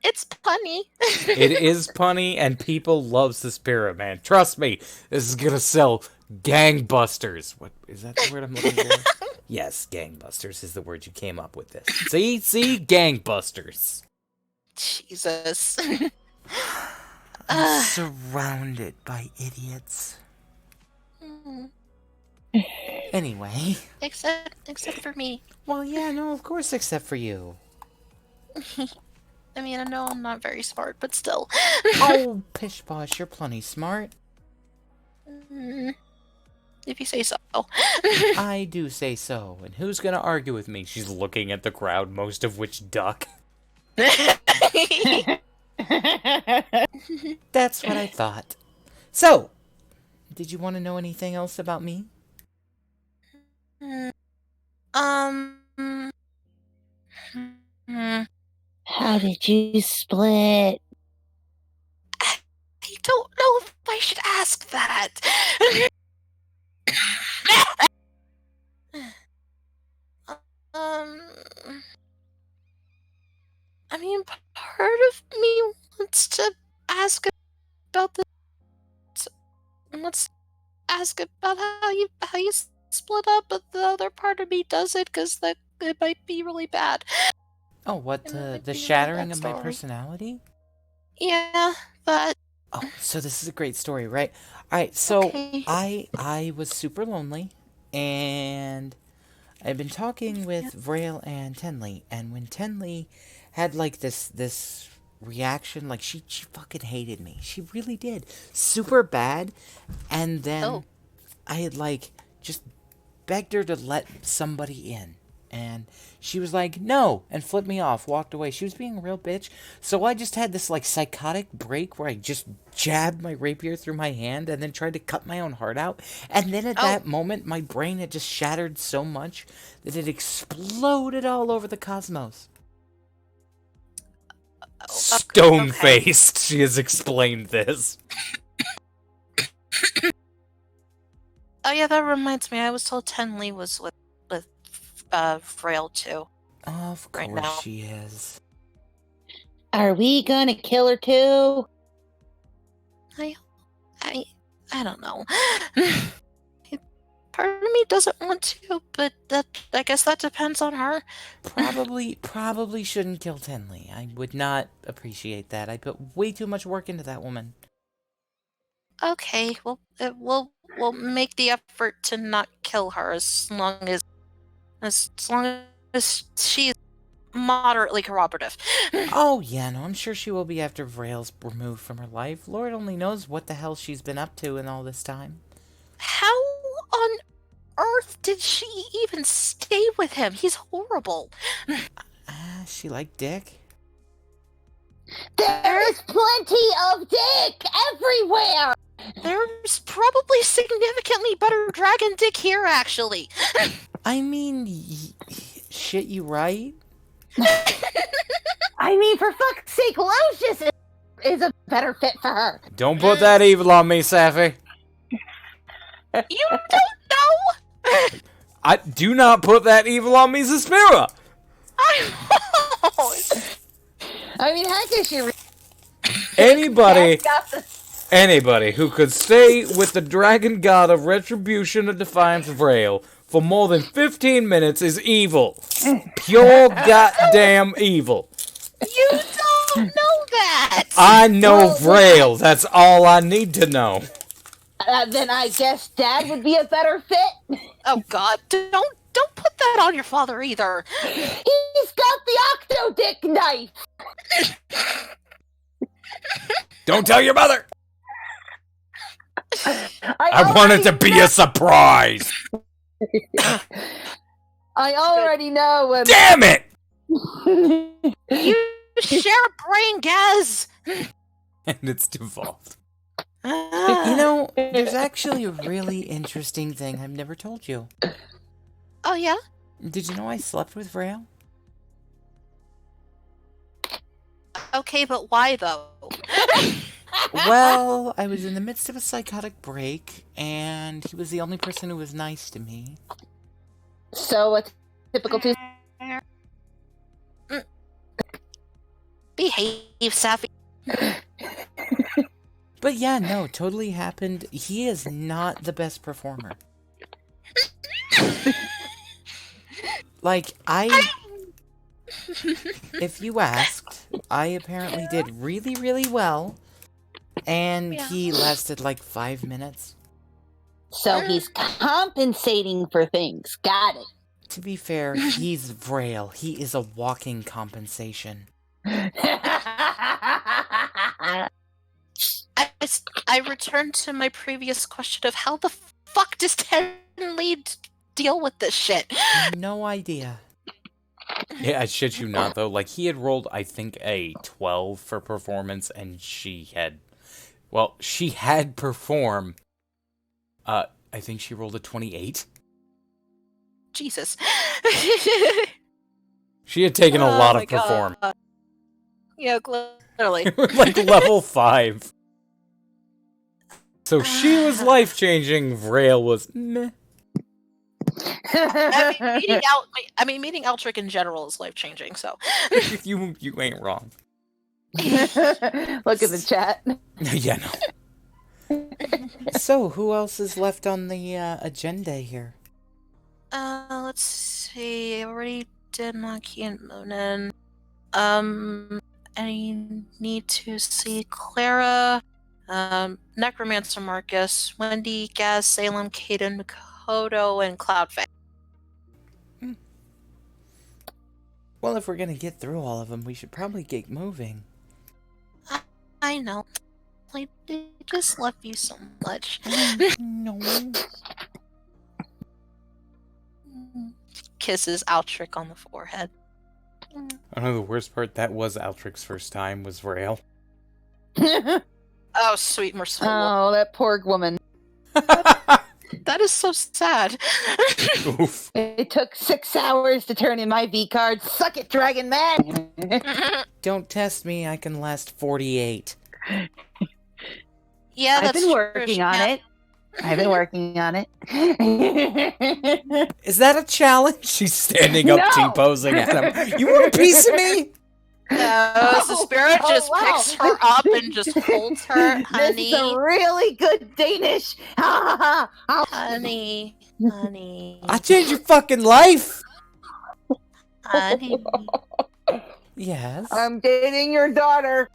It's punny. It is punny, and people love Suspiria, man. Trust me, this is gonna sell gangbusters. What is that the word I'm looking for? Yes, gangbusters is the word you came up with this. See, gangbusters. Jesus. I'm surrounded by idiots. Anyway. Except for me. Well, yeah, no, of course, except for you. I mean, I know I'm not very smart, but still. Oh, pish posh, you're plenty smart. If you say so. I do say so, and who's gonna argue with me? She's looking at the crowd, most of which duck. That's what I thought. So, did you want to know anything else about me? How did you split? I don't know if I should ask that. I mean, part of me wants to ask about this. Let's ask about how you split up, but the other part of me doesn't, because it might be really bad. Oh, what, It might the be a shattering bad of my story. personality? Yeah, but Oh, so this is a great story, right? Alright, so okay. I was super lonely, and I've been talking with Vrail and Tenley, and when Tenley had like this reaction, like she fucking hated me. She really did. Super bad. And then I had like just begged her to let somebody in. And she was like, no, and flipped me off, walked away. She was being a real bitch. So I just had this like psychotic break where I just jabbed my rapier through my hand and then tried to cut my own heart out. And then at that moment, my brain had just shattered so much that it exploded all over the cosmos. Stone-faced, she has explained this. Oh yeah, that reminds me. I was told Tenley was with Frail too. Of course Right now. she is. Are we gonna kill her too? I don't know. Part of me doesn't want to, but I guess that depends on her. Probably shouldn't kill Tenley. I would not appreciate that. I put way too much work into that woman. Okay, well, we'll make the effort to not kill her as long as she's moderately cooperative. Oh, yeah, no, I'm sure she will be after Vrail's removed from her life. Lord only knows what the hell she's been up to in all this time. How on earth did she even stay with him? He's horrible. She liked Dick. There is plenty of dick everywhere! There's probably significantly better dragon dick here, actually. I mean, shit, you right? I mean, for fuck's sake, Lucius is a better fit for her. Don't put that evil on me, Safi. You don't know? I do not put that evil on me, Zaspira. I won't. I mean, heck, is she... Anybody who could stay with the dragon god of retribution and defiance Vrail for more than 15 minutes is evil. Pure goddamn evil. You don't know that. I know Vrail. That's all I need to know. Then I guess Dad would be a better fit. Oh God! Don't put that on your father either. He's got the octo dick knife. Don't tell your mother. I want it to be a surprise. I already know. Damn it! You share a brain, Gaz. And it's devolved. You know, there's actually a really interesting thing I've never told you. Oh yeah? Did you know I slept with Vrail? Okay, but why though? Well, I was in the midst of a psychotic break, and he was the only person who was nice to me. So, a typical Tuesday. Behave, Safi. But yeah, no, totally happened. He is not the best performer. Like, if you asked, I apparently did really, really well, and he lasted like 5 minutes. So he's compensating for things. Got it. To be fair, he's Vrail. He is a walking compensation. I return to my previous question of how the fuck does Tenley deal with this shit? No idea. Yeah, I shit you not, though. Like, he had rolled, I think, a 12 for performance, and she had performed. I think she rolled a 28. Jesus. She had taken a lot of perform. Yeah, clearly. Like level 5. So she was life-changing, Vrail was meh. Meeting Altric in general is life-changing, so. You ain't wrong. Look at the chat. Yeah, no. So, who else is left on the agenda here? Let's see. I already did Maki and Monin. I need to see Clara, Necromancer Marcus, Wendy, Gaz, Salem, Kaden, Makoto, and Cloudfang. Well, if we're gonna get through all of them, we should probably get moving. I know. I just love you so much. No. Kisses Altric on the forehead. I know the worst part, that was Altric's first time, was Vrail. Oh, sweet merciful. Oh, that poor woman. That is so sad. Oof. It took 6 hours to turn in my V-card. Suck it, Dragon Man! Don't test me, I can last 48. Yeah, I've been working on it. I've been working on it. Is that a challenge? She's standing up, No! T-posing at him. You want a piece of me? No, the spirit just picks her up and just holds her. This Honey, is a really good Danish. honey, honey, I changed your fucking life. honey. Yes. I'm dating your daughter.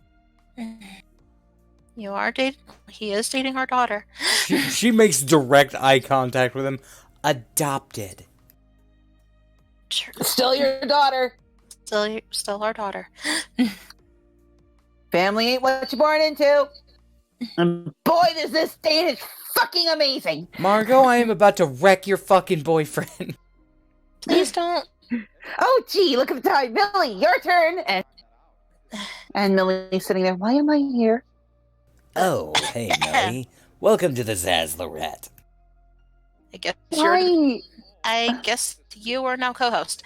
You are dating. He is dating our daughter. She makes direct eye contact with him. Adopted. Still your daughter. Still our daughter. Family ain't what you're born into. And boy, does this Danish fucking amazing. Margot, I am about to wreck your fucking boyfriend. Please don't. Oh, gee, look at the time. Millie, your turn. And Millie's sitting there. Why am I here? Oh, hey, Millie. Welcome to the Zaslorette. I guess Why? I guess you are now co-host.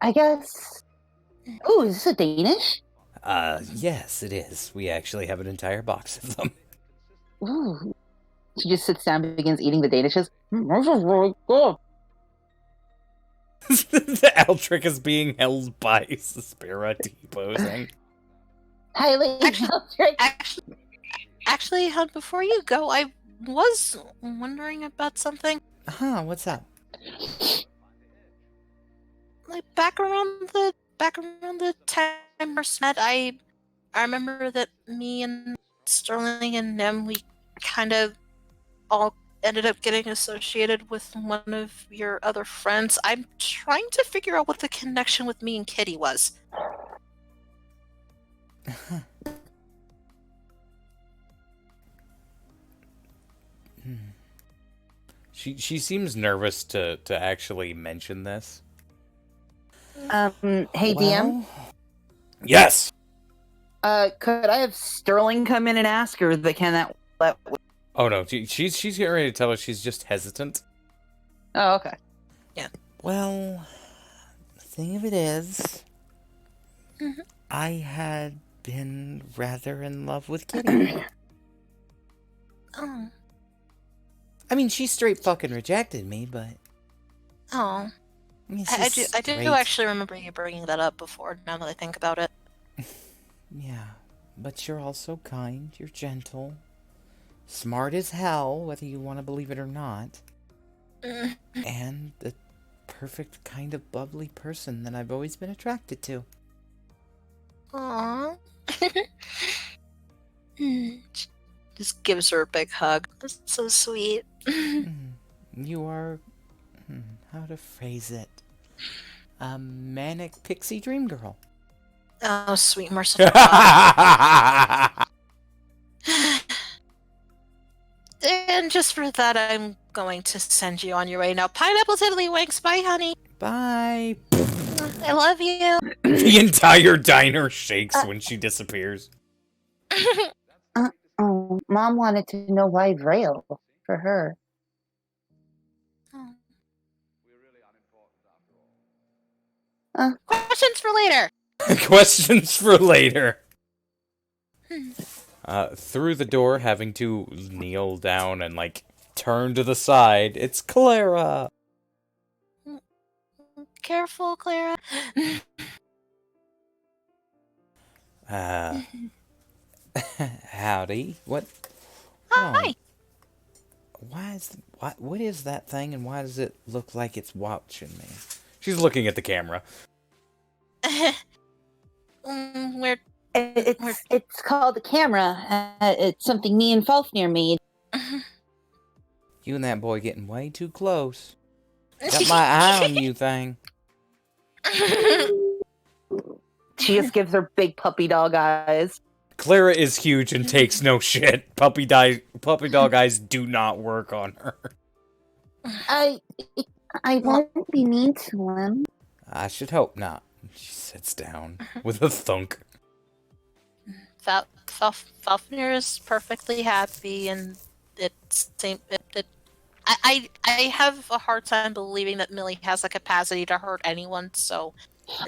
I guess. Oh, is this a Danish? Yes, it is. We actually have an entire box of them. Ooh. She just sits down and begins eating the Danishes. This is really good. The Altric is being held by Suspira T-posing. Hi, Lady Aldrich. Actually, hon, before you go, I was wondering about something. Huh, what's up? Like back around the time we first met, I remember that me and Sterling and Nim, we kind of all ended up getting associated with one of your other friends. I'm trying to figure out what the connection with me and Kitty was. She seems nervous to actually mention this. Hey, DM. Yes! Could I have Sterling come in and ask her that Oh no, she's getting ready to tell her, she's just hesitant. Oh, okay. Well, the thing of it is, Mhm. I had been rather in love with Kitty. Oh. I mean, she straight fucking rejected me, but... Oh. I mean, I she's do straight. actually remember you bringing that up before, now that I think about it. Yeah, but you're also kind, you're gentle, smart as hell, whether you want to believe it or not, and the perfect kind of bubbly person that I've always been attracted to. Aww. Just gives her a big hug. That's so sweet. You are, how to phrase it, a manic pixie dream girl. Oh, sweet merciful God. And just for that, I'm going to send you on your way now. Pineapple tiddlywinks. Bye, honey. Bye. I love you. The entire diner shakes when she disappears. Oh, Mom wanted to know why Rail for her. Questions for later. Questions for later. Through the door, having to kneel down and, like, turn to the side, it's Clara. Careful, Clara. Howdy. What? Hi. What is that thing, and why does it look like it's watching me? She's looking at the camera. We're It's called a camera. It's something me and Fafnir made. You and that boy getting way too close. Got my eye on you thing. She just gives her big puppy dog eyes. Clara is huge and takes no shit. Puppy dog eyes do not work on her. I won't be mean to him. I should hope not. She sits down with a thunk. Fafnir is perfectly happy, and I have a hard time believing that Millie has the capacity to hurt anyone. So,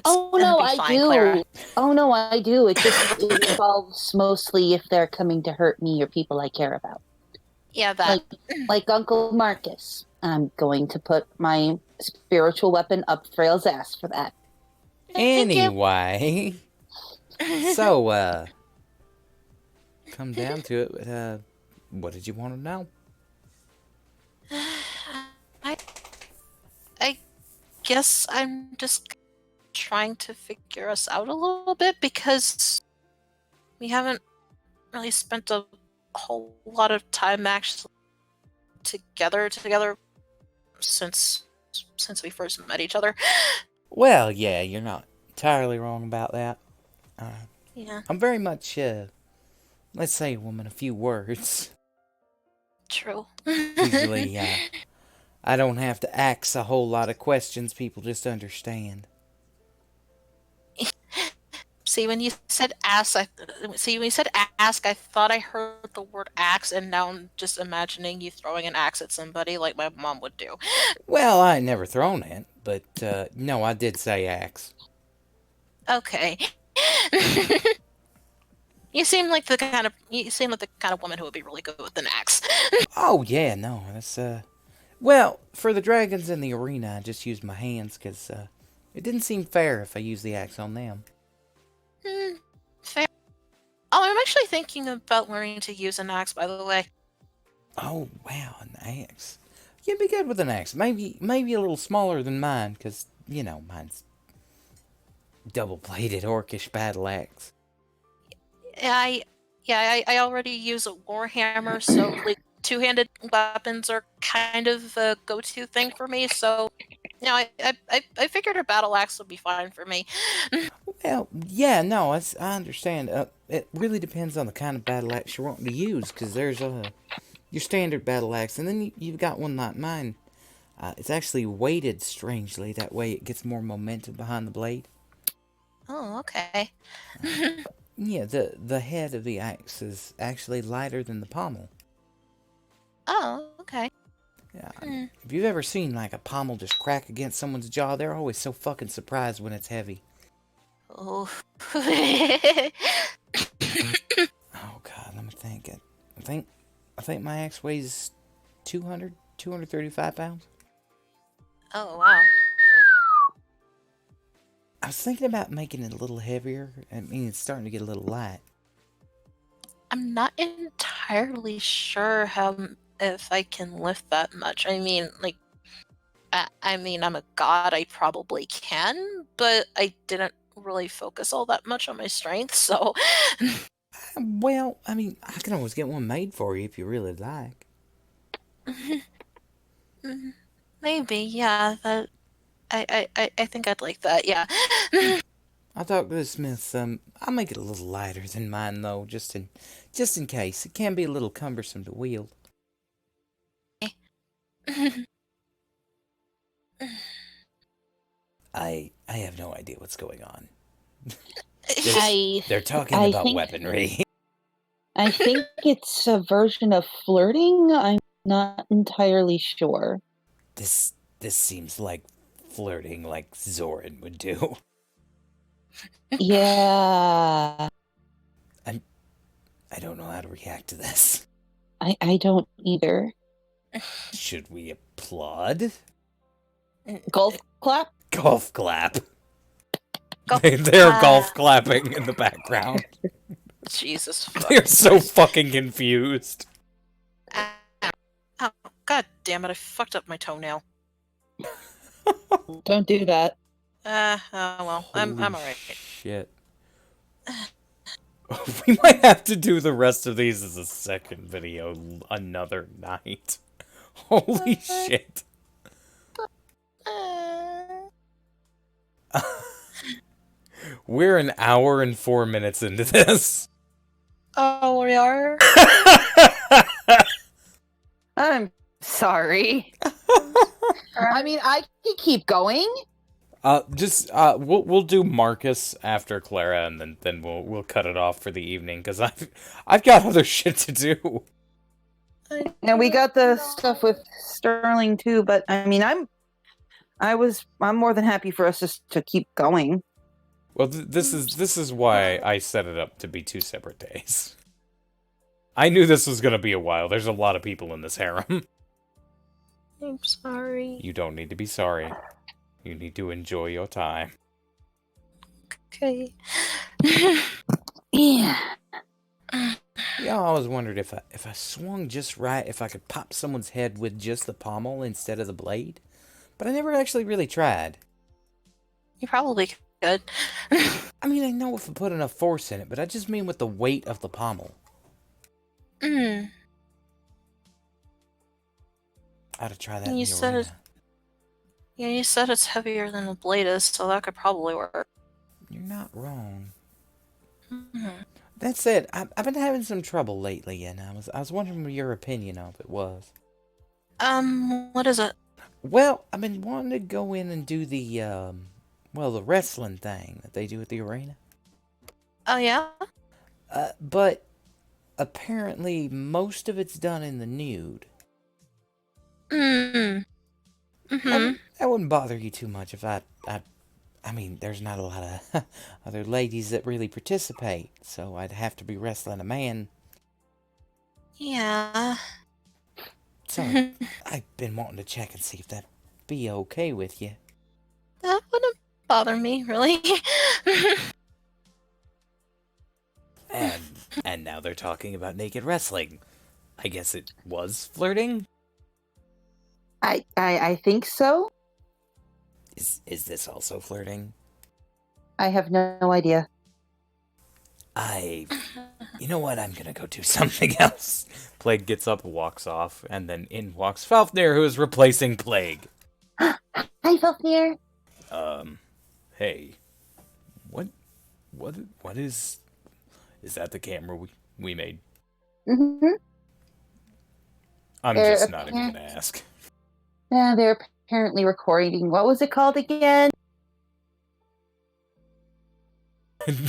Oh no, I fine, do. Clara. Oh no, I do. It just involves mostly if they're coming to hurt me or people I care about. Yeah, that. Like Uncle Marcus. I'm going to put my spiritual weapon up Frail's ass for that. Thank you. Anyway, so, come down to it, what did you want to know? I I guess I'm just trying to figure us out a little bit because we haven't really spent a whole lot of time actually together since we first met each other. Well, yeah, you're not entirely wrong about that. Yeah, I'm very much, let's say a woman, a few words. true. Usually, I don't have to ask a whole lot of questions, people just understand. See, when you said ask, I thought I heard the word axe, and now I'm just imagining you throwing an axe at somebody like my mom would do. Well, I ain't never thrown it, but, no, I did say axe. Okay. You seem like the kind of woman who would be really good with an axe. Oh, yeah, no, that's, well, for the dragons in the arena, I just used my hands, because, it didn't seem fair if I used the axe on them. Fair. Oh, I'm actually thinking about learning to use an axe, by the way. Oh, wow, an axe. You'd be good with an axe. Maybe a little smaller than mine, because, you know, mine's double-bladed orcish battle axe. I already use a warhammer, so like two-handed weapons are kind of a go-to thing for me. So, you know, I figured a battle axe would be fine for me. Well, yeah, no, I understand. It really depends on the kind of battle axe you're wanting to use, because there's your standard battle axe, and then you've got one like mine. It's actually weighted strangely. That way it gets more momentum behind the blade. Oh, okay. Yeah, the head of the axe is actually lighter than the pommel. Oh, okay. Yeah, if you've ever seen like a pommel just crack against someone's jaw, they're always so fucking surprised when it's heavy. Oh. Oh god, let me think. I think my axe weighs 235 pounds. Oh, wow. I was thinking about making it a little heavier. I mean, it's starting to get a little light. I'm not entirely sure if I can lift that much. I mean, like, I'm a god. I probably can, but I didn't really focus all that much on my strength. So, Well, I mean, I can always get one made for you if you really like. maybe, yeah. That I think I'd like that. Yeah. I'll talk to the smith. I'll make it a little lighter than mine though, just in case. It can be a little cumbersome to wield. I have no idea what's going on. They're talking about weaponry. I think it's a version of flirting. I'm not entirely sure. This seems like flirting like Zoran would do. Yeah. I don't know how to react to this. I don't either. Should we applaud? Golf clap? Golf clap. Go- They're golf clapping in the background. Jesus. They're so fucking confused. Oh, god damn it! I fucked up my toenail. Don't do that. Oh well. I'm Holy alright. Shit. We might have to do the rest of these as a second video another night. Holy shit. We're an hour and 4 minutes into this. Oh, we are. I'm sorry. I mean, I can keep going. We'll do Marcus after Clara, and then we'll cut it off for the evening because I've got other shit to do. Now we got the stuff with Sterling too, but I mean, I'm more than happy for us just to keep going. Well, this is why I set it up to be 2 separate days. I knew this was gonna be a while. There's a lot of people in this harem. I'm sorry. You don't need to be sorry. You need to enjoy your time. Okay. Yeah. Yeah, I always wondered if I swung just right, if I could pop someone's head with just the pommel instead of the blade. But I never actually really tried. You probably could. I mean, I know if I put enough force in it, but I just mean with the weight of the pommel. Mm. I ought to try that in You the said it. arena. Yeah, you said it's heavier than the blade is, so that could probably work. You're not wrong. Mhm. That said, I've been having some trouble lately, and I was wondering what your opinion of it was. What is it? Well, I've been wanting to go in and do the well, the wrestling thing that they do at the arena. Oh yeah. But apparently most of it's done in the nude. Mm. Mm-hmm. That wouldn't bother you too much if I mean, there's not a lot of other ladies that really participate, so I'd have to be wrestling a man. Yeah. So I've been wanting to check and see if that'd be okay with you. That wouldn't bother me, really. And and now they're talking about naked wrestling. I guess it was flirting? I think so. Is this also flirting? I have no idea. You know what? I'm gonna go do something else. Plague gets up, walks off, and then in walks Falfnir, who is replacing Plague. Hi, Felfnir. Hey, what is that the camera we made? Mm-hmm. I'm They're just not even gonna ask. They're apparently recording. What was it called again?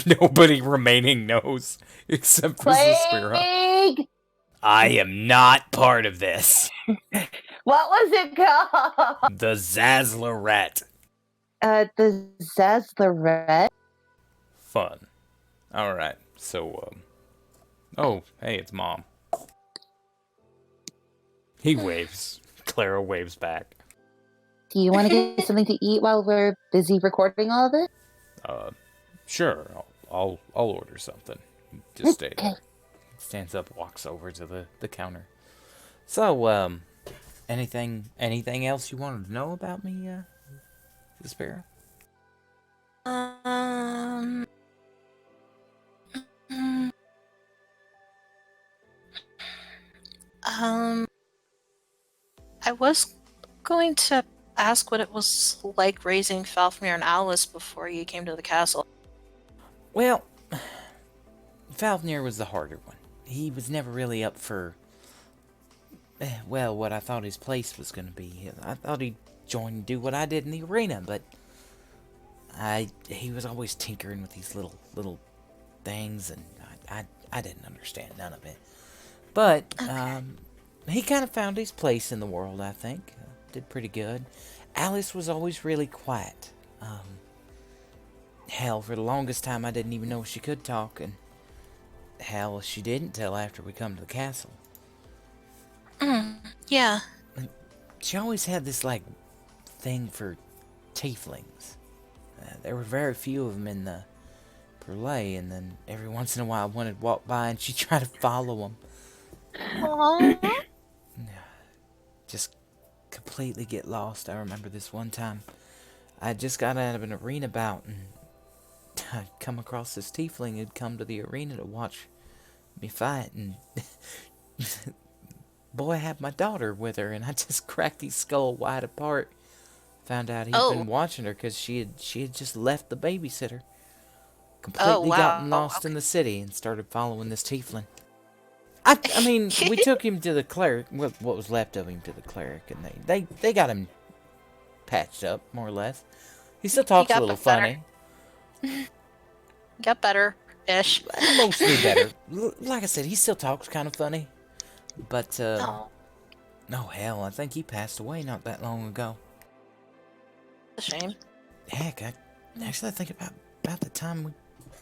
Nobody remaining knows except for Zaspira. Plague. I am not part of this. What was it called? The Zaslorette. The Zaslorette. Fun. All right. So, oh, hey, it's Mom. He waves. Clara waves back. Do you want to get something to eat while we're busy recording all of this? Sure. I'll order something. Just stay Okay. there. Stands up, walks over to the counter. So, anything else you wanted to know about me, Despera? Mm, I was going to ask what it was like raising Falfnir and Alice before you came to the castle. Well, Falfnir was the harder one. He was never really up for, well, what I thought his place was going to be. I thought he'd join and do what I did in the arena, but he was always tinkering with these little things, and I didn't understand none of it. But he kind of found his place in the world, I think. Did pretty good. Alice was always really quiet. Hell, for the longest time I didn't even know she could talk, and hell, she didn't till after we come to the castle. Yeah. She always had this, like, thing for tieflings. There were very few of them in the Perlay, and then every once in a while one would walk by and she'd try to follow them. Aww. Just completely get lost. I remember this one time. I just got out of an arena bout, and I'd come across this tiefling who'd come to the arena to watch me fight, and boy, I had my daughter with her, and I just cracked his skull wide apart. Found out he'd been watching her because she had just left the babysitter. Completely gotten lost in the city and started following this tiefling. I mean, we took him to the cleric, what was left of him to the cleric, and they got him patched up, more or less. He still talks a little funny. Got better-ish. Mostly better. Like I said, he still talks kind of funny. But, no, hell, I think he passed away not that long ago. It's a shame. Heck, I think about the time we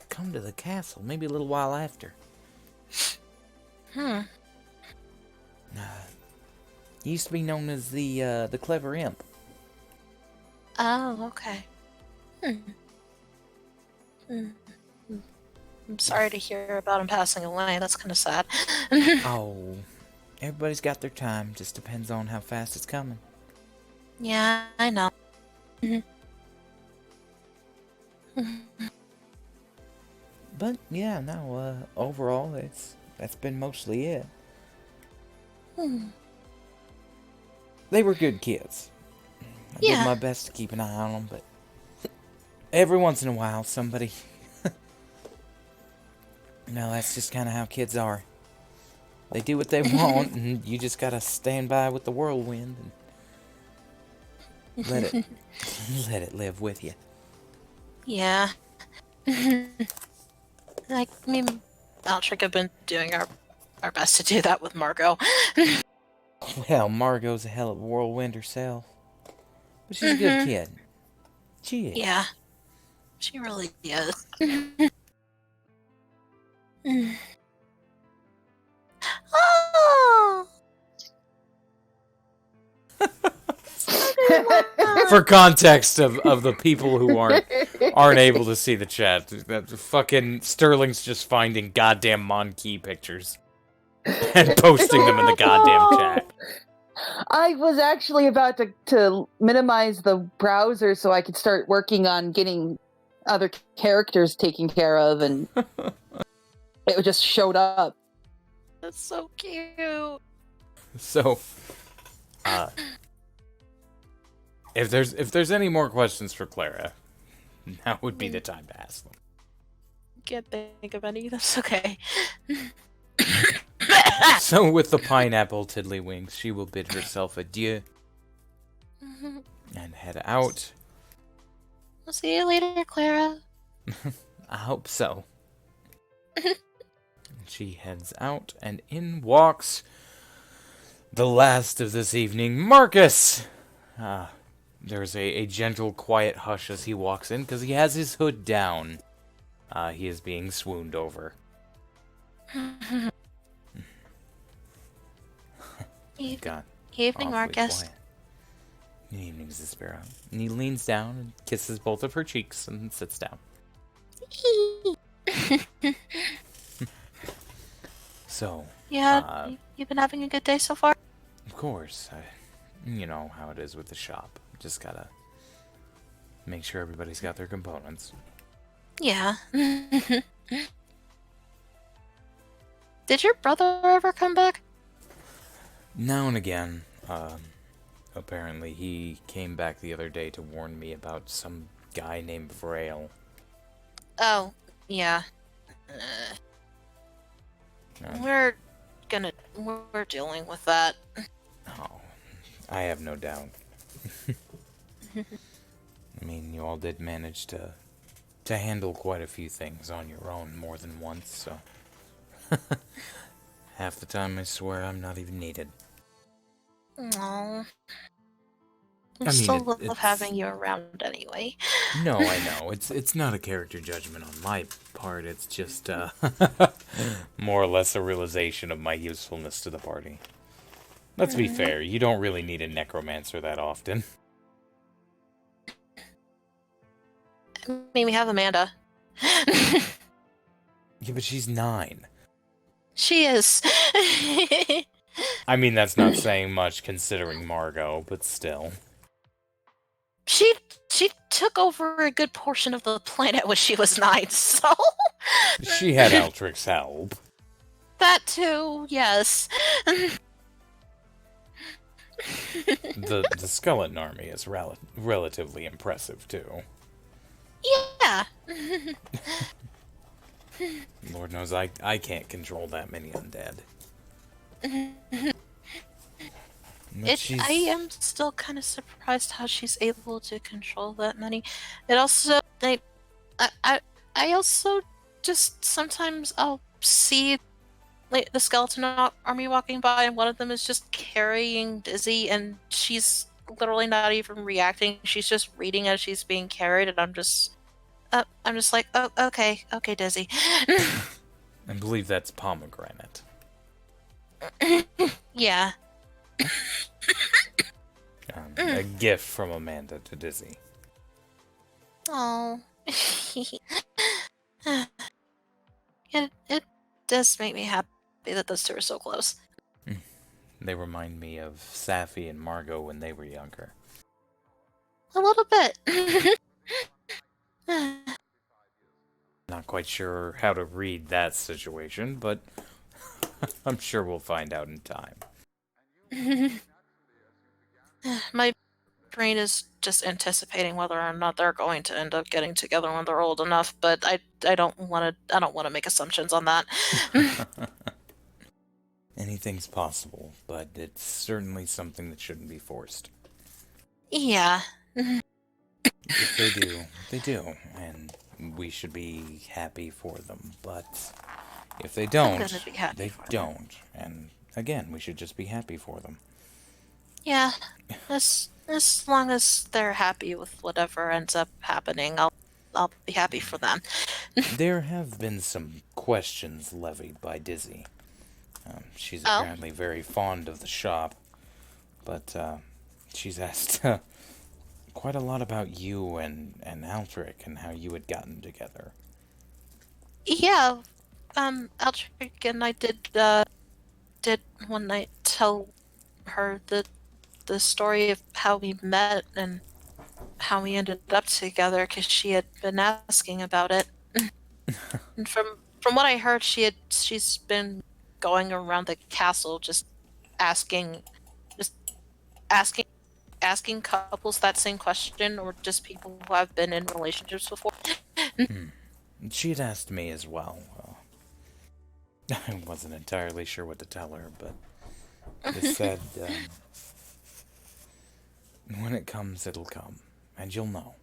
come to the castle, maybe a little while after. He used to be known as the clever imp. Oh, okay. Mm. I'm sorry to hear about him passing away. That's kind of sad. Oh, everybody's got their time. Just depends on how fast it's coming. Yeah, I know. But yeah, no. Overall, that's been mostly it. They were good kids. I did Yeah. my best to keep an eye on them, but every once in a while, somebody. No, that's just kind of how kids are. They do what they want, and you just gotta stand by with the whirlwind and let it live with you. Yeah. Like, me and Altric have been doing our best to do that with Margot. Well, Margot's a hell of a whirlwind herself, but she's a good kid. She is. Yeah. She really is. Oh! For context of the people who aren't able to see the chat, that fucking Sterling's just finding goddamn Monkey pictures and posting them in the goddamn chat. I was actually about to minimize the browser so I could start working on getting other characters taken care of, and it just showed up. That's so cute. So, if there's any more questions for Clara, now would be the time to ask them. Can't think of any. That's okay. So, with the pineapple tiddlywinks, she will bid herself adieu and head out. I'll see you later, Clara. I hope so. She heads out, and in walks the last of this evening, Marcus! There's a gentle, quiet hush as he walks in, because he has his hood down. He is being swooned over. God. Evening, Awfully Marcus. quiet. Good evening, Zaspera. And he leans down and kisses both of her cheeks and sits down. So, Yeah, you've been having a good day so far? of course, you know how it is with the shop. Just gotta make sure everybody's got their components. Yeah. Did your brother ever come back? Now and again, apparently he came back the other day to warn me about some guy named Vrail. Oh, yeah. We're dealing with that. Oh, I have no doubt. I mean, you all did manage to handle quite a few things on your own more than once, so... Half the time I swear I'm not even needed. Aww. I mean, still it's- love having you around anyway. No, I know. It's not a character judgment on my part. It's just, more or less a realization of my usefulness to the party. Let's be fair, you don't really need a necromancer that often. I mean, we have Amanda. Yeah, but she's 9. She is. I mean, that's not saying much considering Margot, but still. She took over a good portion of the planet when she was 9, so... She had Altric's help. That too, yes. The skeleton army is relatively impressive, too. Yeah. Lord knows I can't control that many undead. But I am still kind of surprised how she's able to control that many. It also, I also just sometimes I'll see like the skeleton army walking by, and one of them is just carrying Dizzy, and she's literally not even reacting. She's just reading as she's being carried, and I'm just like, oh, okay, Dizzy. I believe that's pomegranate. Yeah. A gift from Amanda to Dizzy. Oh. It does make me happy that those two are so close. They remind me of Safi and Margot when they were younger. A little bit. Not quite sure how to read that situation, but I'm sure we'll find out in time. My brain is just anticipating whether or not they're going to end up getting together when they're old enough, but I don't want to make assumptions on that. Anything's possible, but it's certainly something that shouldn't be forced. Yeah. If they do, they do, and we should be happy for them. But if they I'm don't, gonna be happy they for them. don't. And again, we should just be happy for them. Yeah. As long as they're happy with whatever ends up happening, I'll be happy for them. There have been some questions levied by Dizzy. She's Oh. apparently very fond of the shop, but she's asked quite a lot about you and Altric and how you had gotten together. Yeah. Altric and I did one night tell her the story of how we met and how we ended up together because she had been asking about it. And from what I heard, she's been going around the castle just asking just asking asking couples that same question, or just people who have been in relationships before. She had asked me as well. I wasn't entirely sure what to tell her, but they said, when it comes, it'll come, and you'll know.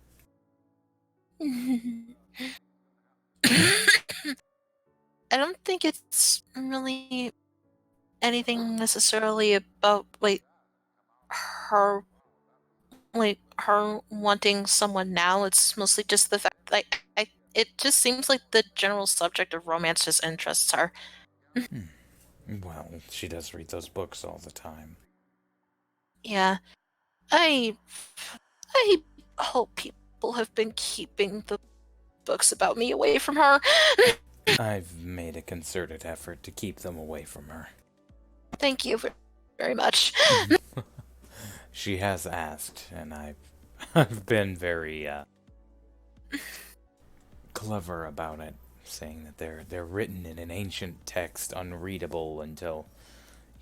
I don't think it's really anything necessarily about her her wanting someone now. It's mostly just the fact it just seems like the general subject of romance just interests her. Well, she does read those books all the time. Yeah. I I hope people have been keeping the books about me away from her. I've made a concerted effort to keep them away from her. Thank you very much. She has asked, and I've been very clever about it, saying that they're written in an ancient text, unreadable until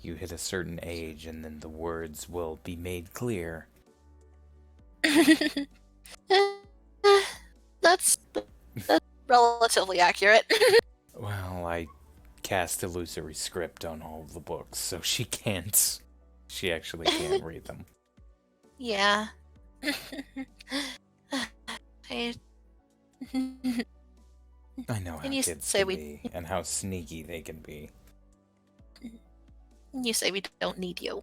you hit a certain age, and then the words will be made clear. That's relatively accurate. Well, I cast illusory script on all of the books, so she can't. She actually can't read them. Yeah. I I know how And you kids say can we- be, and how sneaky they can be. You say we don't need you.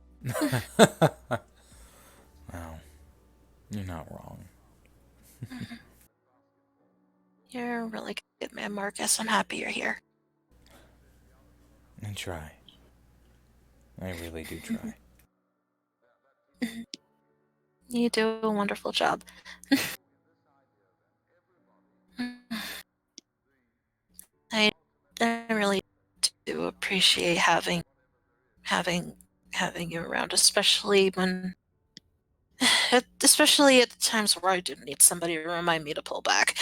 Well, you're not wrong. You're a really good man, Marcus. I'm happy you're here. I try. I really do try. You do a wonderful job. I really do appreciate having you around, especially especially at the times where I do need somebody to remind me to pull back.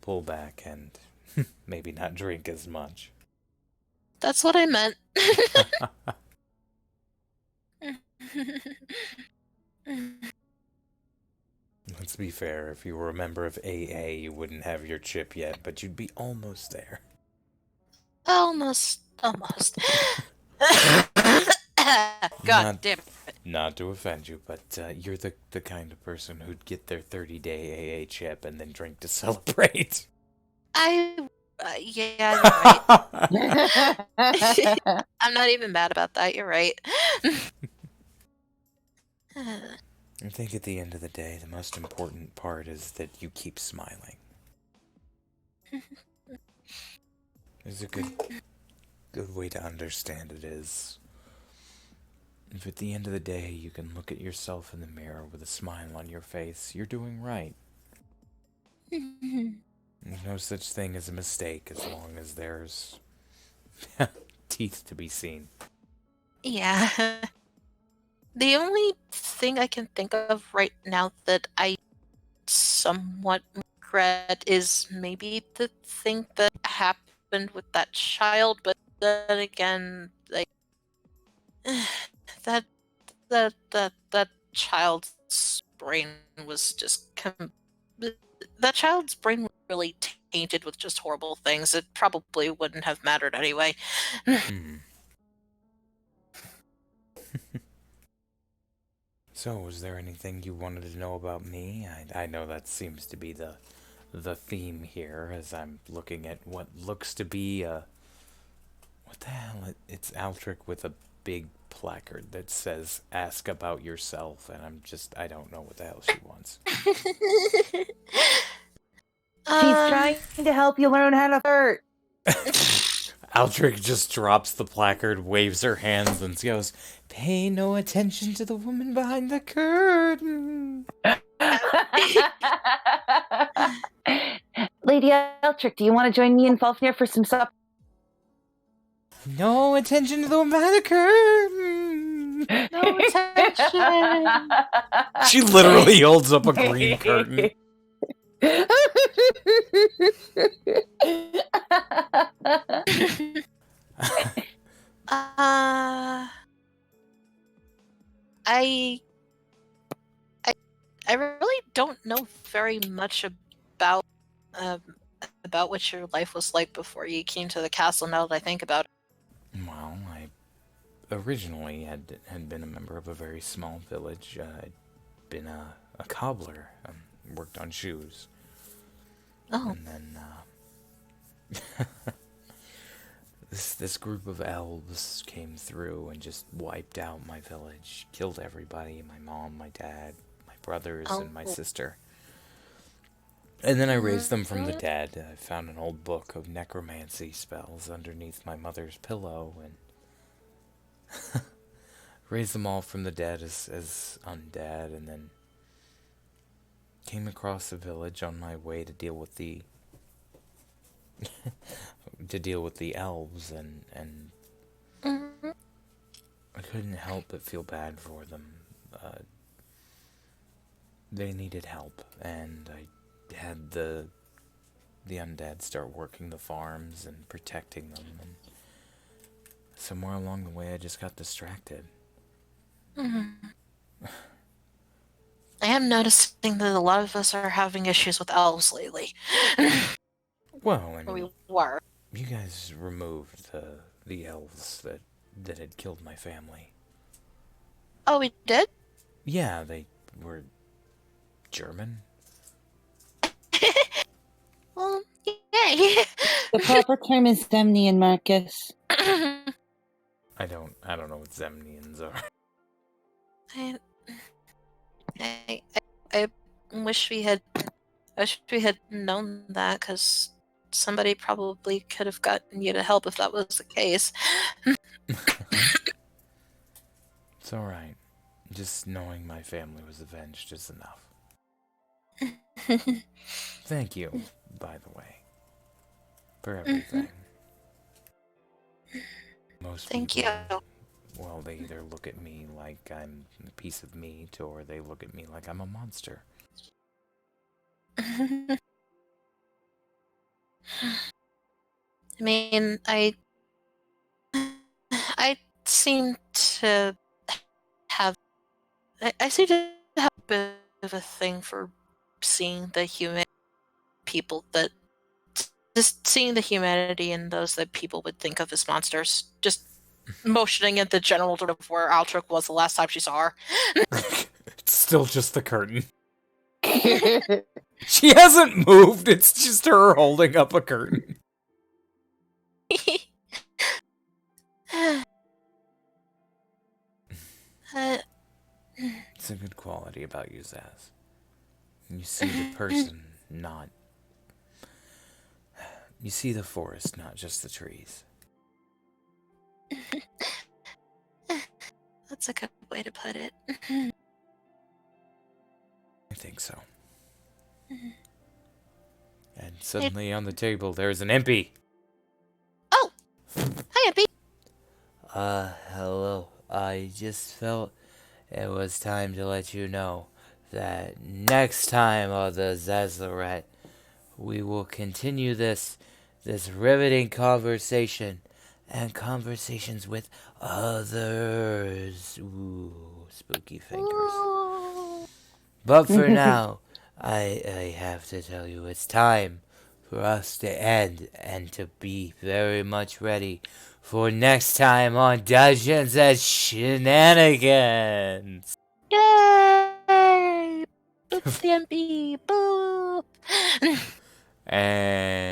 Pull back and maybe not drink as much. That's what I meant. Let's be fair, if you were a member of AA, you wouldn't have your chip yet, but you'd be almost there. Almost. God damn it. Not to offend you, but you're the kind of person who'd get their 30-day AA chip and then drink to celebrate. Yeah, you're right. I'm not even mad about that. You're right. I think at the end of the day, the most important part is that you keep smiling. There's a good way to understand it is, if at the end of the day you can look at yourself in the mirror with a smile on your face, you're doing right. There's no such thing as a mistake as long as there's teeth to be seen. Yeah. The only thing I can think of right now that I somewhat regret is maybe the thing that happened with that child, but then again, like that that child's brain was just that child's brain was really tainted with just horrible things. It probably wouldn't have mattered anyway. Hmm. So, was there anything you wanted to know about me? I know that seems to be the theme here as I'm looking at what looks to be a... What the hell? It's Altric with a big placard that says, "Ask about yourself," and I don't know what the hell she wants. She's trying to help you learn how to flirt. Altric just drops the placard, waves her hands, and goes, "Pay no attention to the woman behind the curtain." Lady Eltrick, do you want to join me and Falfnir for some supper? No attention to the woman behind the curtain. No attention. She literally holds up a green curtain. I I really don't know very much um, about what your life was like before you came to the castle. Now that I think about it, Well, I originally had been a member of a very small village. I'd been a cobbler, worked on shoes. oh, And then, this group of elves came through and just wiped out my village, killed everybody, my mom, my dad, my brothers, and my Oh. sister. And then I raised them from the dead. I found an old book of necromancy spells underneath my mother's pillow and raised them all from the dead as undead, and then came across the village on my way to deal with the elves, and Mhm. I couldn't help but feel bad for them. They needed help, and I had the undead start working the farms and protecting them, and somewhere along the way I just got distracted. I am noticing that a lot of us are having issues with elves lately. Well, I Or mean, we were. you guys removed the elves that had killed my family. Oh, we did? Yeah, they were German. Well, yay. The proper term is Zemnian, Marcus. I don't know what Zemnians are. I, I wish we had known that, because somebody probably could have gotten you to help if that was the case. It's alright. Just knowing my family was avenged is enough. Thank you, by the way, for everything. Most Thank people, you. well, they either look at me like I'm a piece of meat, or they look at me like I'm a monster. I mean, I seem to have I seem to have a bit of a thing for seeing the human people that just seeing the humanity in those that people would think of as monsters. Just motioning at the general sort of where Altric was the last time she saw her. It's still just the curtain. She hasn't moved, it's just her holding up a curtain. It's a good quality about you, Zaz. You see the person, not... You see the forest, not just the trees. That's a good way to put it. I think so. And suddenly on the table there's an MP. Oh, hi, Abby. Hello. I just felt it was time to let you know that next time on the Zaslorette, we will continue this riveting conversation and conversations with others. Ooh, spooky fingers. But for now, I have to tell you, it's time for us to end and to be very much ready for next time on Dungeons and Shenanigans. Yay! It's the MB. Boop. And